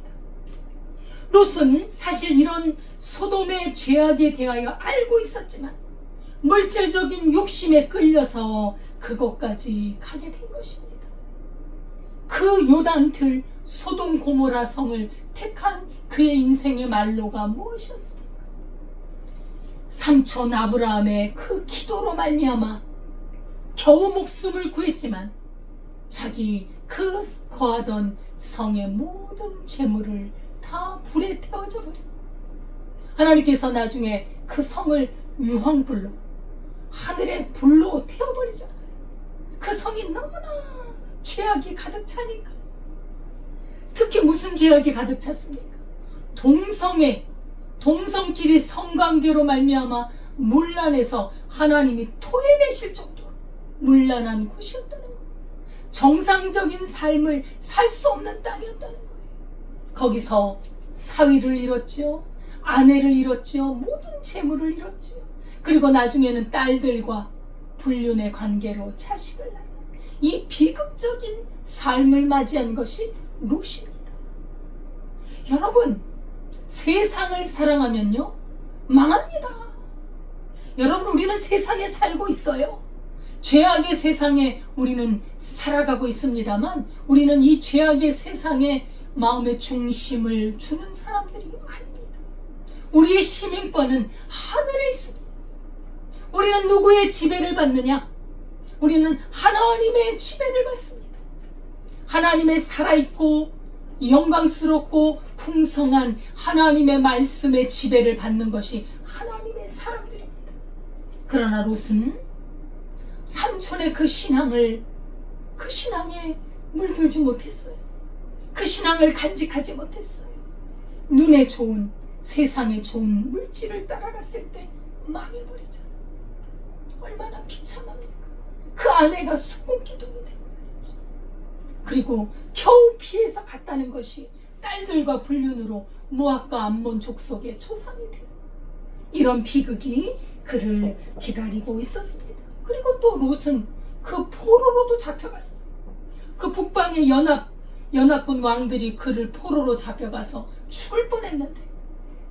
롯은 사실 이런 소돔의 죄악에 대하여 알고 있었지만 물질적인 욕심에 끌려서 그곳까지 가게 된 것입니다. 그 요단틀 소돔 고모라 성을 택한 그의 인생의 말로가 무엇이었습니까? 삼촌 아브라함의 그 기도로 말미암아 겨우 목숨을 구했지만 자기 그 거하던 성의 모든 재물을 다 불에 태워져 버려. 하나님께서 나중에 그 성을 유황불로, 하늘의 불로 태워버리잖아요. 그 성이 너무나 죄악이 가득 차니까. 특히 무슨 죄악이 가득 찼습니까? 동성끼리 성관계로 말미암아 문란해서 하나님이 토해내실 정도로 문란한 곳이었다는 거예요. 정상적인 삶을 살 수 없는 땅이었다는 거예요. 거기서 사위를 잃었죠. 아내를 잃었죠. 모든 재물을 잃었죠. 그리고 나중에는 딸들과 불륜의 관계로 자식을 낳는 이 비극적인 삶을 맞이한 것이 롯입니다. 여러분, 세상을 사랑하면요 망합니다. 여러분, 우리는 세상에 살고 있어요. 죄악의 세상에 우리는 살아가고 있습니다만 우리는 이 죄악의 세상에 마음의 중심을 주는 사람들이 아닙니다. 우리의 시민권은 하늘에 있습니다. 우리는 누구의 지배를 받느냐? 우리는 하나님의 지배를 받습니다. 하나님의 살아있고 영광스럽고 풍성한 하나님의 말씀의 지배를 받는 것이 하나님의 사람들입니다. 그러나 롯은 삼촌의 그 신앙에 물들지 못했어요. 그 신앙을 간직하지 못했어요. 눈에 좋은, 세상에 좋은 물질을 따라갔을 때 망해버리잖아요. 얼마나 비참합니까? 그 아내가 수군기둥이 되고 말이죠. 그리고 겨우 피해서 갔다는 것이 딸들과 불륜으로 모압과 암몬 족속의 초상이 돼요. 이런 비극이 그를 기다리고 있었습니다. 그리고 또 롯은 그 포로로도 잡혀갔어요. 그 북방의 연합군 왕들이 그를 포로로 잡혀가서 죽을 뻔했는데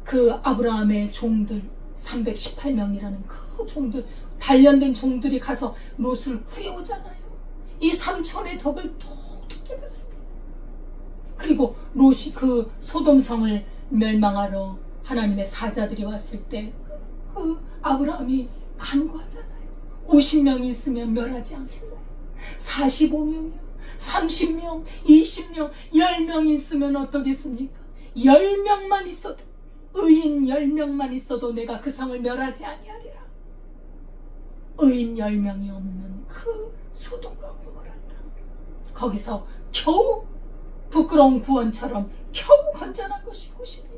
그 아브라함의 종들 318명이라는 그 종들, 단련된 종들이 가서 롯을 구해오잖아요. 이 삼촌의 덕을 톡톡히 받습니다. 그리고 롯이 그 소돔성을 멸망하러 하나님의 사자들이 왔을 때 그 아브라함이 간구하잖아요. 50명이 있으면 멸하지 않겠나요? 45명이요, 30명, 20명, 10명이 있으면 어떻겠습니까? 10명만 있어도, 의인 10명만 있어도 내가 그 성을 멸하지 아니하리라. 의인 10명이 없는 그 소돔과 고모라 땅, 거기서 겨우 부끄러운 구원처럼 겨우 건져난 것이 곳입니다.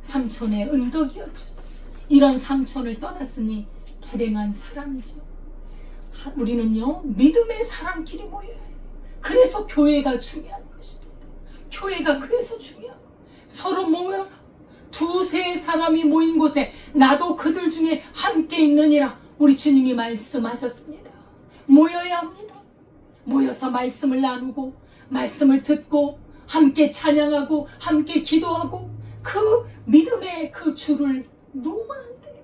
삼촌의 은덕이었죠. 이런 삼촌을 떠났으니 불행한 사람이죠. 우리는요 믿음의 사람끼리 모여야 해요. 그래서 교회가 중요한 것입니다. 교회가 그래서 중요한 거예요. 서로 모여라. 두세 사람이 모인 곳에 나도 그들 중에 함께 있느니라. 우리 주님이 말씀하셨습니다. 모여야 합니다. 모여서 말씀을 나누고 말씀을 듣고 함께 찬양하고 함께 기도하고 그 믿음의 그 줄을 놓으면 안 돼요.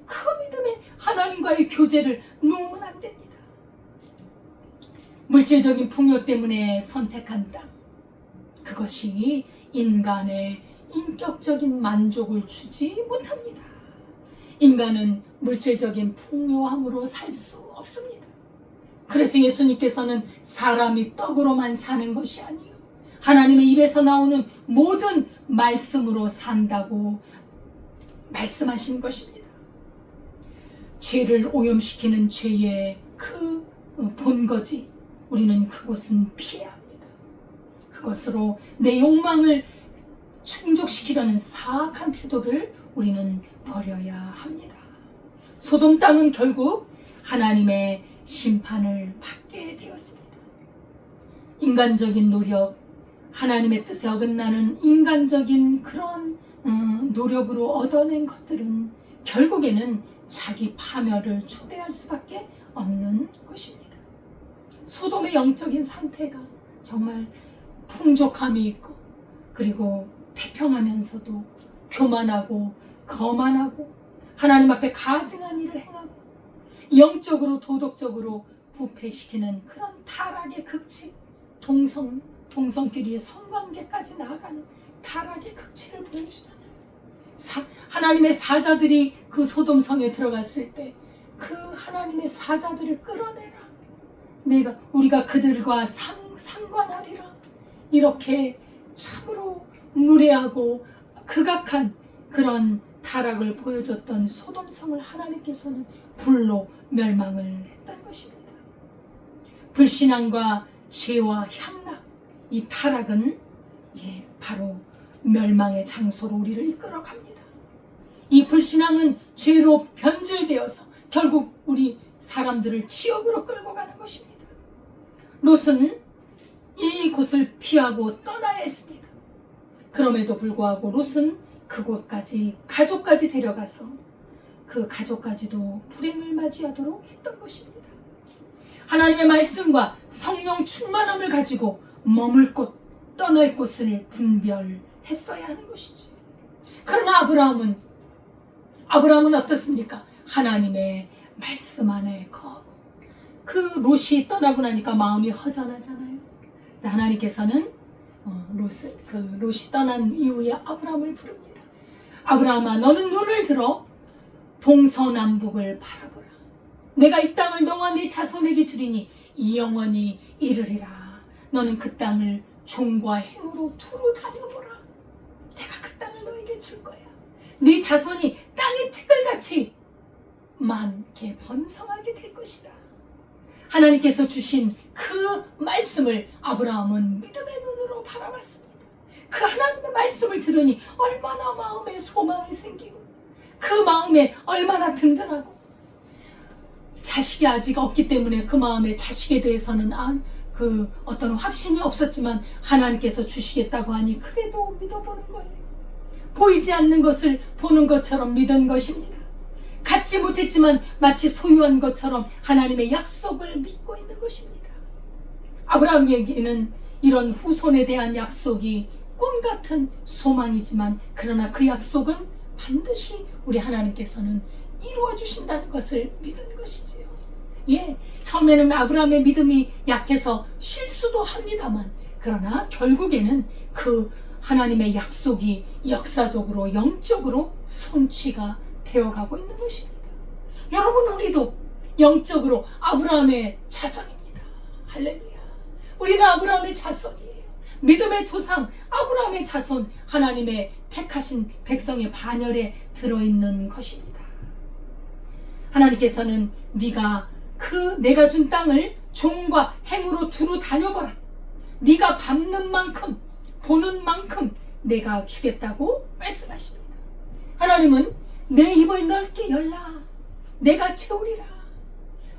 그 믿음의 하나님과의 교제를 놓으면 안 됩니다. 물질적인 풍요 때문에 선택한 땅, 그것이 인간의 인격적인 만족을 주지 못합니다. 인간은 물질적인 풍요함으로 살 수 없습니다. 그래서 예수님께서는 사람이 떡으로만 사는 것이 아니요 하나님의 입에서 나오는 모든 말씀으로 산다고 말씀하신 것입니다. 죄를 오염시키는 죄의 그 본거지, 우리는 그곳은 피해야 합니다. 그것으로 내 욕망을 충족시키려는 사악한 태도를 우리는 버려야 합니다. 소돔 땅은 결국 하나님의 심판을 받게 되었습니다. 인간적인 노력, 하나님의 뜻에 어긋나는 인간적인 그런 노력으로 얻어낸 것들은 결국에는 자기 파멸을 초래할 수밖에 없는 것입니다. 소돔의 영적인 상태가 정말 풍족함이 있고 그리고 태평하면서도 교만하고 거만하고 하나님 앞에 가증한 일을 행하고 영적으로 도덕적으로 부패시키는 그런 타락의 극치, 동성끼리의 성관계까지 나아가는 타락의 극치를 보여주잖아요. 하나님의 사자들이 그 소돔성에 들어갔을 때 그 하나님의 사자들을 끌어내라, 우리가 그들과 상관하리라, 이렇게 참으로 무례하고 극악한 그런 타락을 보여줬던 소돔성을 하나님께서는 불로 멸망을 했던 것입니다. 불신앙과 죄와 향락, 이 타락은 바로 멸망의 장소로 우리를 이끌어갑니다. 이 불신앙은 죄로 변질되어서 결국 우리 사람들을 지옥으로 끌고 가는 것입니다. 롯은 이곳을 피하고 떠나야 했습니다. 그럼에도 불구하고 롯은 그곳까지, 가족까지 데려가서 그 가족까지도 불행을 맞이하도록 했던 것입니다. 하나님의 말씀과 성령 충만함을 가지고 머물 곳, 떠날 곳을 분별했어야 하는 것이지. 그러나 아브라함은 어떻습니까? 하나님의 말씀 안에 거하고 그 롯이 떠나고 나니까 마음이 허전하잖아요. 하나님께서는 롯이 떠난 이후에 아브라함을 부릅니다. 아브라함아, 너는 눈을 들어 동서남북을 바라보라. 내가 이 땅을 너와 네 자손에게 주리니 영원히 이르리라. 너는 그 땅을 종과 행으로 두루 다녀보라. 내가 그 땅을 너에게 줄 거야. 네 자손이 땅의 티끌같이 많게 번성하게 될 것이다. 하나님께서 주신 그 말씀을 아브라함은 믿음의 눈으로 바라봤습니다. 그 하나님의 말씀을 들으니 얼마나 마음에 소망이 생기고 그 마음에 얼마나 든든하고, 자식이 아직 없기 때문에 그 마음에 자식에 대해서는 어떤 확신이 없었지만 하나님께서 주시겠다고 하니 그래도 믿어보는 거예요. 보이지 않는 것을 보는 것처럼 믿은 것입니다. 갖지 못했지만 마치 소유한 것처럼 하나님의 약속을 믿고 있는 것입니다. 아브라함에게는 이런 후손에 대한 약속이 꿈 같은 소망이지만 그러나 그 약속은 반드시 우리 하나님께서는 이루어 주신다는 것을 믿은 것이지요. 처음에는 아브라함의 믿음이 약해서 실수도 합니다만 그러나 결국에는 그 하나님의 약속이 역사적으로 영적으로 성취가 되어가고 있는 것입니다. 여러분, 우리도 영적으로 아브라함의 자손입니다. 할렐루야. 우리는 아브라함의 자손이에요. 믿음의 조상 아브라함의 자손, 하나님의 택하신 백성의 반열에 들어있는 것입니다. 하나님께서는 내가 준 땅을 종과 행으로 두루 다녀보라. 네가 밟는 만큼 보는 만큼 내가 주겠다고 말씀하십니다. 하나님은 내 입을 넓게 열라. 내가 채우리라.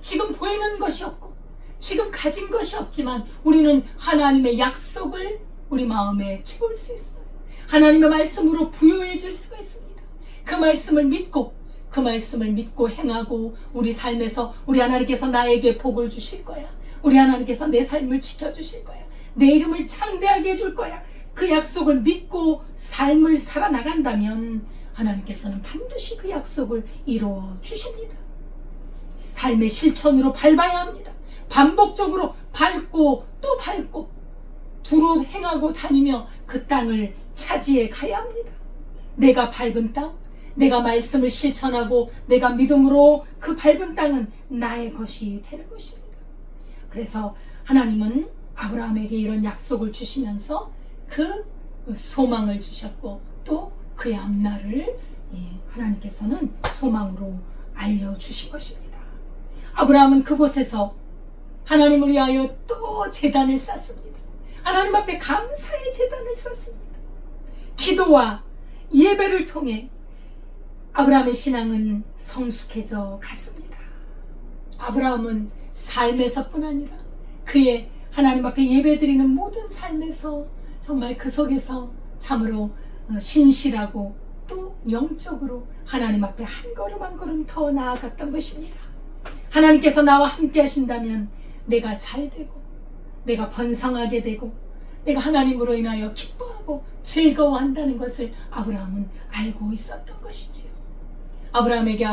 지금 보이는 것이 없고 지금 가진 것이 없지만 우리는 하나님의 약속을 우리 마음에 채울 수 있어요. 하나님의 말씀으로 부유해질 수가 있습니다. 그 말씀을 믿고 그 말씀을 믿고 행하고 우리 삶에서 우리 하나님께서 나에게 복을 주실 거야. 우리 하나님께서 내 삶을 지켜주실 거야. 내 이름을 창대하게 해줄 거야. 그 약속을 믿고 삶을 살아나간다면 하나님께서는 반드시 그 약속을 이루어 주십니다. 삶의 실천으로 밟아야 합니다. 반복적으로 밟고 또 밟고 두루 행하고 다니며 그 땅을 차지해 가야 합니다. 내가 밟은 땅, 내가 말씀을 실천하고 내가 믿음으로 그 밟은 땅은 나의 것이 되는 것입니다. 그래서 하나님은 아브라함에게 이런 약속을 주시면서 그 소망을 주셨고 또 그의 앞날을 하나님께서는 소망으로 알려주신 것입니다. 아브라함은 그곳에서 하나님을 위하여 또 제단을 쌓습니다. 하나님 앞에 감사의 제단을 쌓습니다. 기도와 예배를 통해 아브라함의 신앙은 성숙해져 갔습니다. 아브라함은 삶에서뿐 아니라 그의 하나님 앞에 예배드리는 모든 삶에서 정말 그 속에서 참으로 신실하고 또 영적으로 하나님 앞에 한 걸음 한 걸음 더 나아갔던 것입니다. 하나님께서 나와 함께 하신다면 내가 잘 되고 내가 번성하게 되고 내가 하나님으로 인하여 기뻐하고 즐거워한다는 것을 아브라함은 알고 있었던 것이지요. 아브라함에게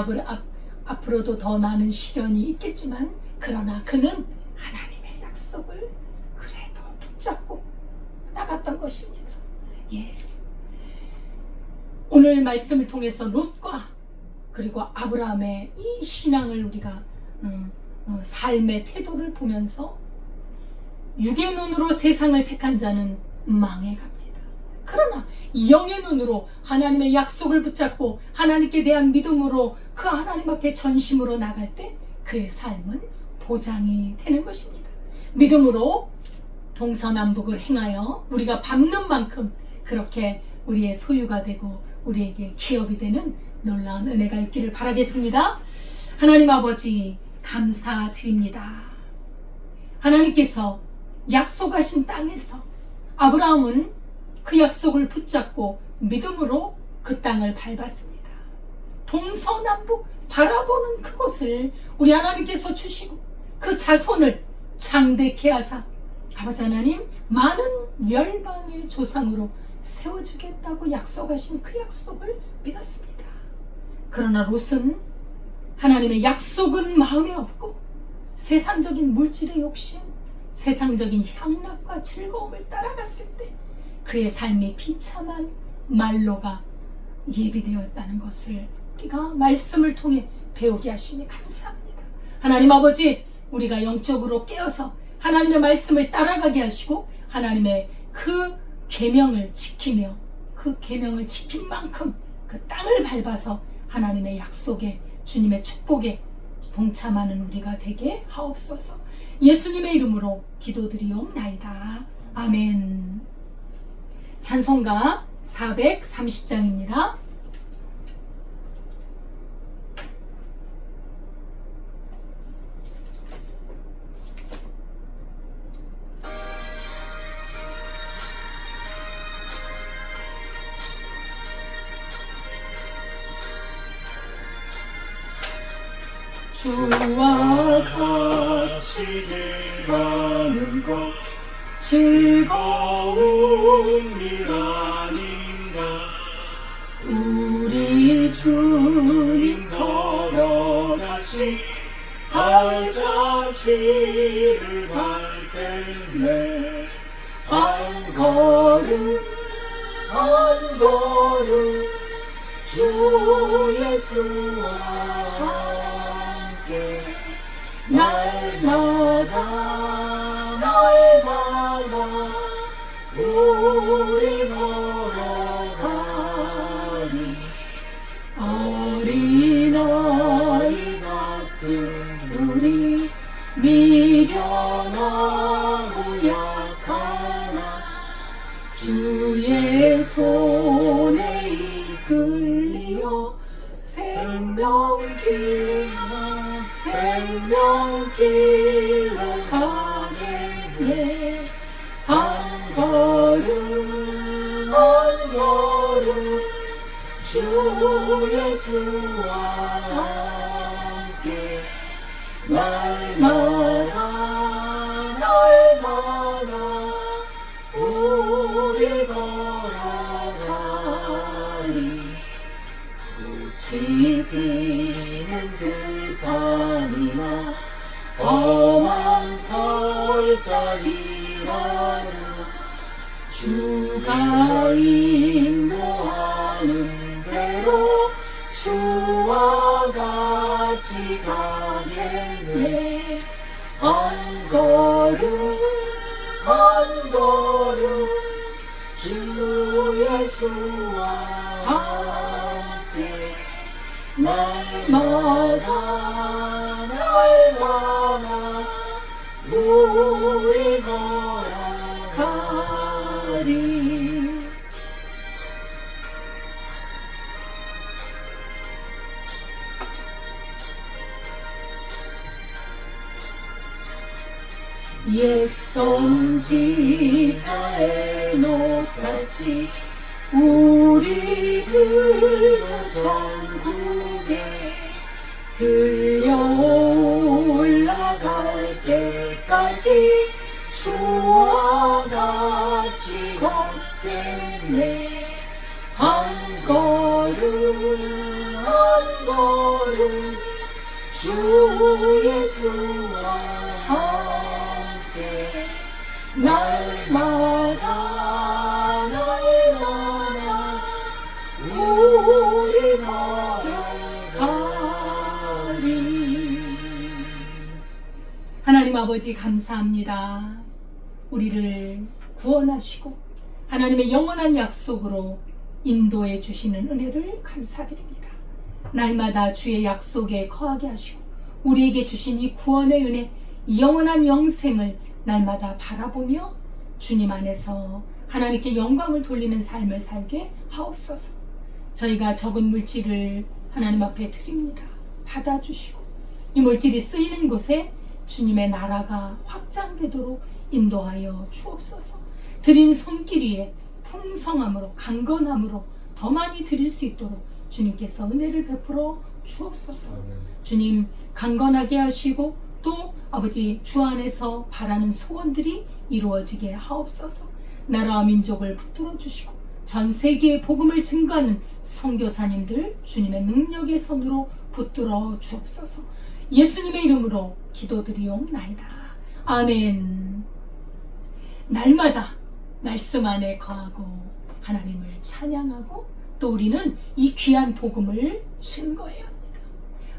앞으로도 더 많은 시련이 있겠지만 그러나 그는 하나님의 약속을 그래도 붙잡고 나갔던 것입니다. 예. 오늘 말씀을 통해서 롯과 그리고 아브라함의 이 신앙을 우리가 삶의 태도를 보면서 육의 눈으로 세상을 택한 자는 망해갑니다. 그러나 영의 눈으로 하나님의 약속을 붙잡고 하나님께 대한 믿음으로 그 하나님 앞에 전심으로 나갈 때 그의 삶은 보장이 되는 것입니다. 믿음으로 동서남북을 행하여 우리가 밟는 만큼 그렇게 우리의 소유가 되고 우리에게 기업이 되는 놀라운 은혜가 있기를 바라겠습니다. 하나님 아버지 감사드립니다. 하나님께서 약속하신 땅에서 아브라함은 그 약속을 붙잡고 믿음으로 그 땅을 밟았습니다. 동서남북 바라보는 그곳을 우리 하나님께서 주시고 그 자손을 창대케 하사 아버지 하나님 많은 열방의 조상으로 세워주겠다고 약속하신 그 약속을 믿었습니다. 그러나 롯은 하나님의 약속은 마음에 없고 세상적인 물질의 욕심, 세상적인 향락과 즐거움을 따라갔을 때 그의 삶이 비참한 말로가 예비되었다는 것을 우리가 말씀을 통해 배우게 하시니 감사합니다. 하나님 아버지, 우리가 영적으로 깨어서 하나님의 말씀을 따라가게 하시고 하나님의 그 계명을 지키며 그 계명을 지킨 만큼 그 땅을 밟아서 하나님의 약속에 주님의 축복에 동참하는 우리가 되게 하옵소서. 예수님의 이름으로 기도드리옵나이다. 아멘. 찬송가 430장입니다. 주와 같이 가는 것 즐거운 일 아닌가. 우리 주님 걸어가신 발자취를 밟겠네. 한 걸음 한 걸음 주 예수와 함께 날마다 날마다 우리 걸어가니 어린아이 같은 우리 미련하고 약하나 주의 손에 이끌리어 생명길로 가겠네. 한 걸음 한 걸음 주 주 예수와 함께 날마다 우리 걸어가리. 꽃이 피는 들판이나 험한 설자리라도 주가 인도하는 대로 주와 같이 가겠네. 한 걸음 한 걸음 주 예수와 함께 날마다 우리 걸어가리. 옛 선지자의 높같이 우리들도 전국에 들려 올라갈 때까지 주와 같이 걷겠네. 한 걸음 한 걸음 주 예수와 함께 날마다 우리 걸어가리. 하나님 아버지 감사합니다. 우리를 구원하시고 하나님의 영원한 약속으로 인도해 주시는 은혜를 감사드립니다. 날마다 주의 약속에 거하게 하시고 우리에게 주신 이 구원의 은혜, 이 영원한 영생을 날마다 바라보며 주님 안에서 하나님께 영광을 돌리는 삶을 살게 하옵소서. 저희가 적은 물질을 하나님 앞에 드립니다. 받아주시고 이 물질이 쓰이는 곳에 주님의 나라가 확장되도록 인도하여 주옵소서. 드린 손길 위에 풍성함으로 강건함으로 더 많이 드릴 수 있도록 주님께서 은혜를 베풀어 주옵소서. 주님 강건하게 하시고 또 아버지 주 안에서 바라는 소원들이 이루어지게 하옵소서. 나라와 민족을 붙들어 주시고 전 세계에 복음을 증거하는 선교사님들 주님의 능력의 손으로 붙들어 주옵소서. 예수님의 이름으로 기도드리옵나이다. 아멘. 날마다 말씀 안에 거하고 하나님을 찬양하고 또 우리는 이 귀한 복음을 증거해야 합니다.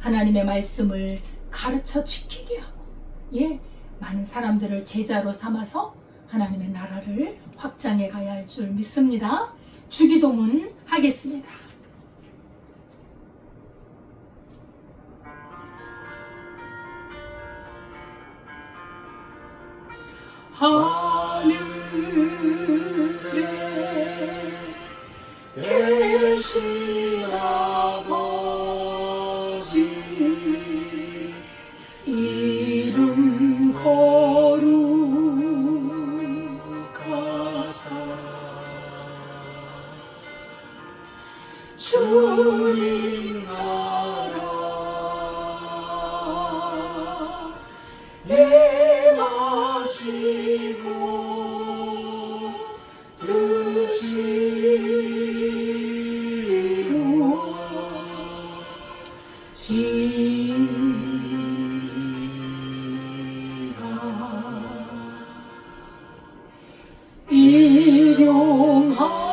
하나님의 말씀을 가르쳐 지키게 하고 많은 사람들을 제자로 삼아서 하나님의 나라를 확장해 가야 할 줄 믿습니다. 주기도문 하겠습니다. 하늘에 계신 아버지 이름 거룩하사 주님 나라 임하시고 뜻이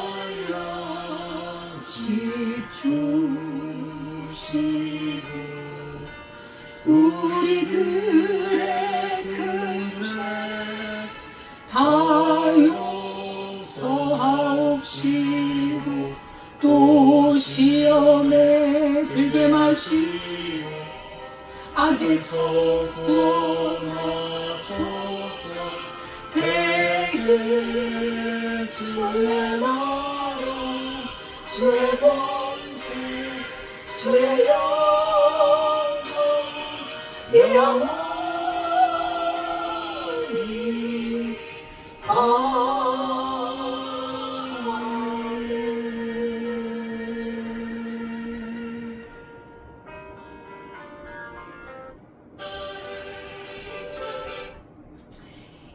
일용하여 집주시고 우리들의 큰 죄 다 용서하옵시고 또 시험에 들게 마시고 악에서 구원하소서. 대개 주의 나라 주의 권세 주의 영광 영원히 아멘.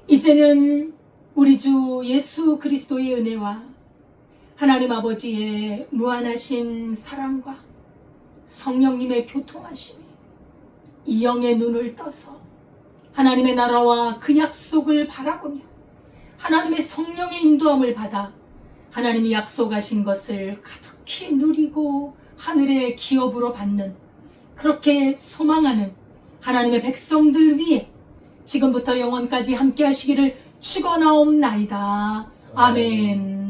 이제는 우리 주 예수 그리스도의 은혜와 하나님 아버지의 무한하신 사랑과 성령님의 교통하심이 이 영의 눈을 떠서 하나님의 나라와 그 약속을 바라보며 하나님의 성령의 인도함을 받아 하나님이 약속하신 것을 가득히 누리고 하늘의 기업으로 받는, 그렇게 소망하는 하나님의 백성들 위해 지금부터 영원까지 함께 하시기를 축원하옵나이다. 아멘.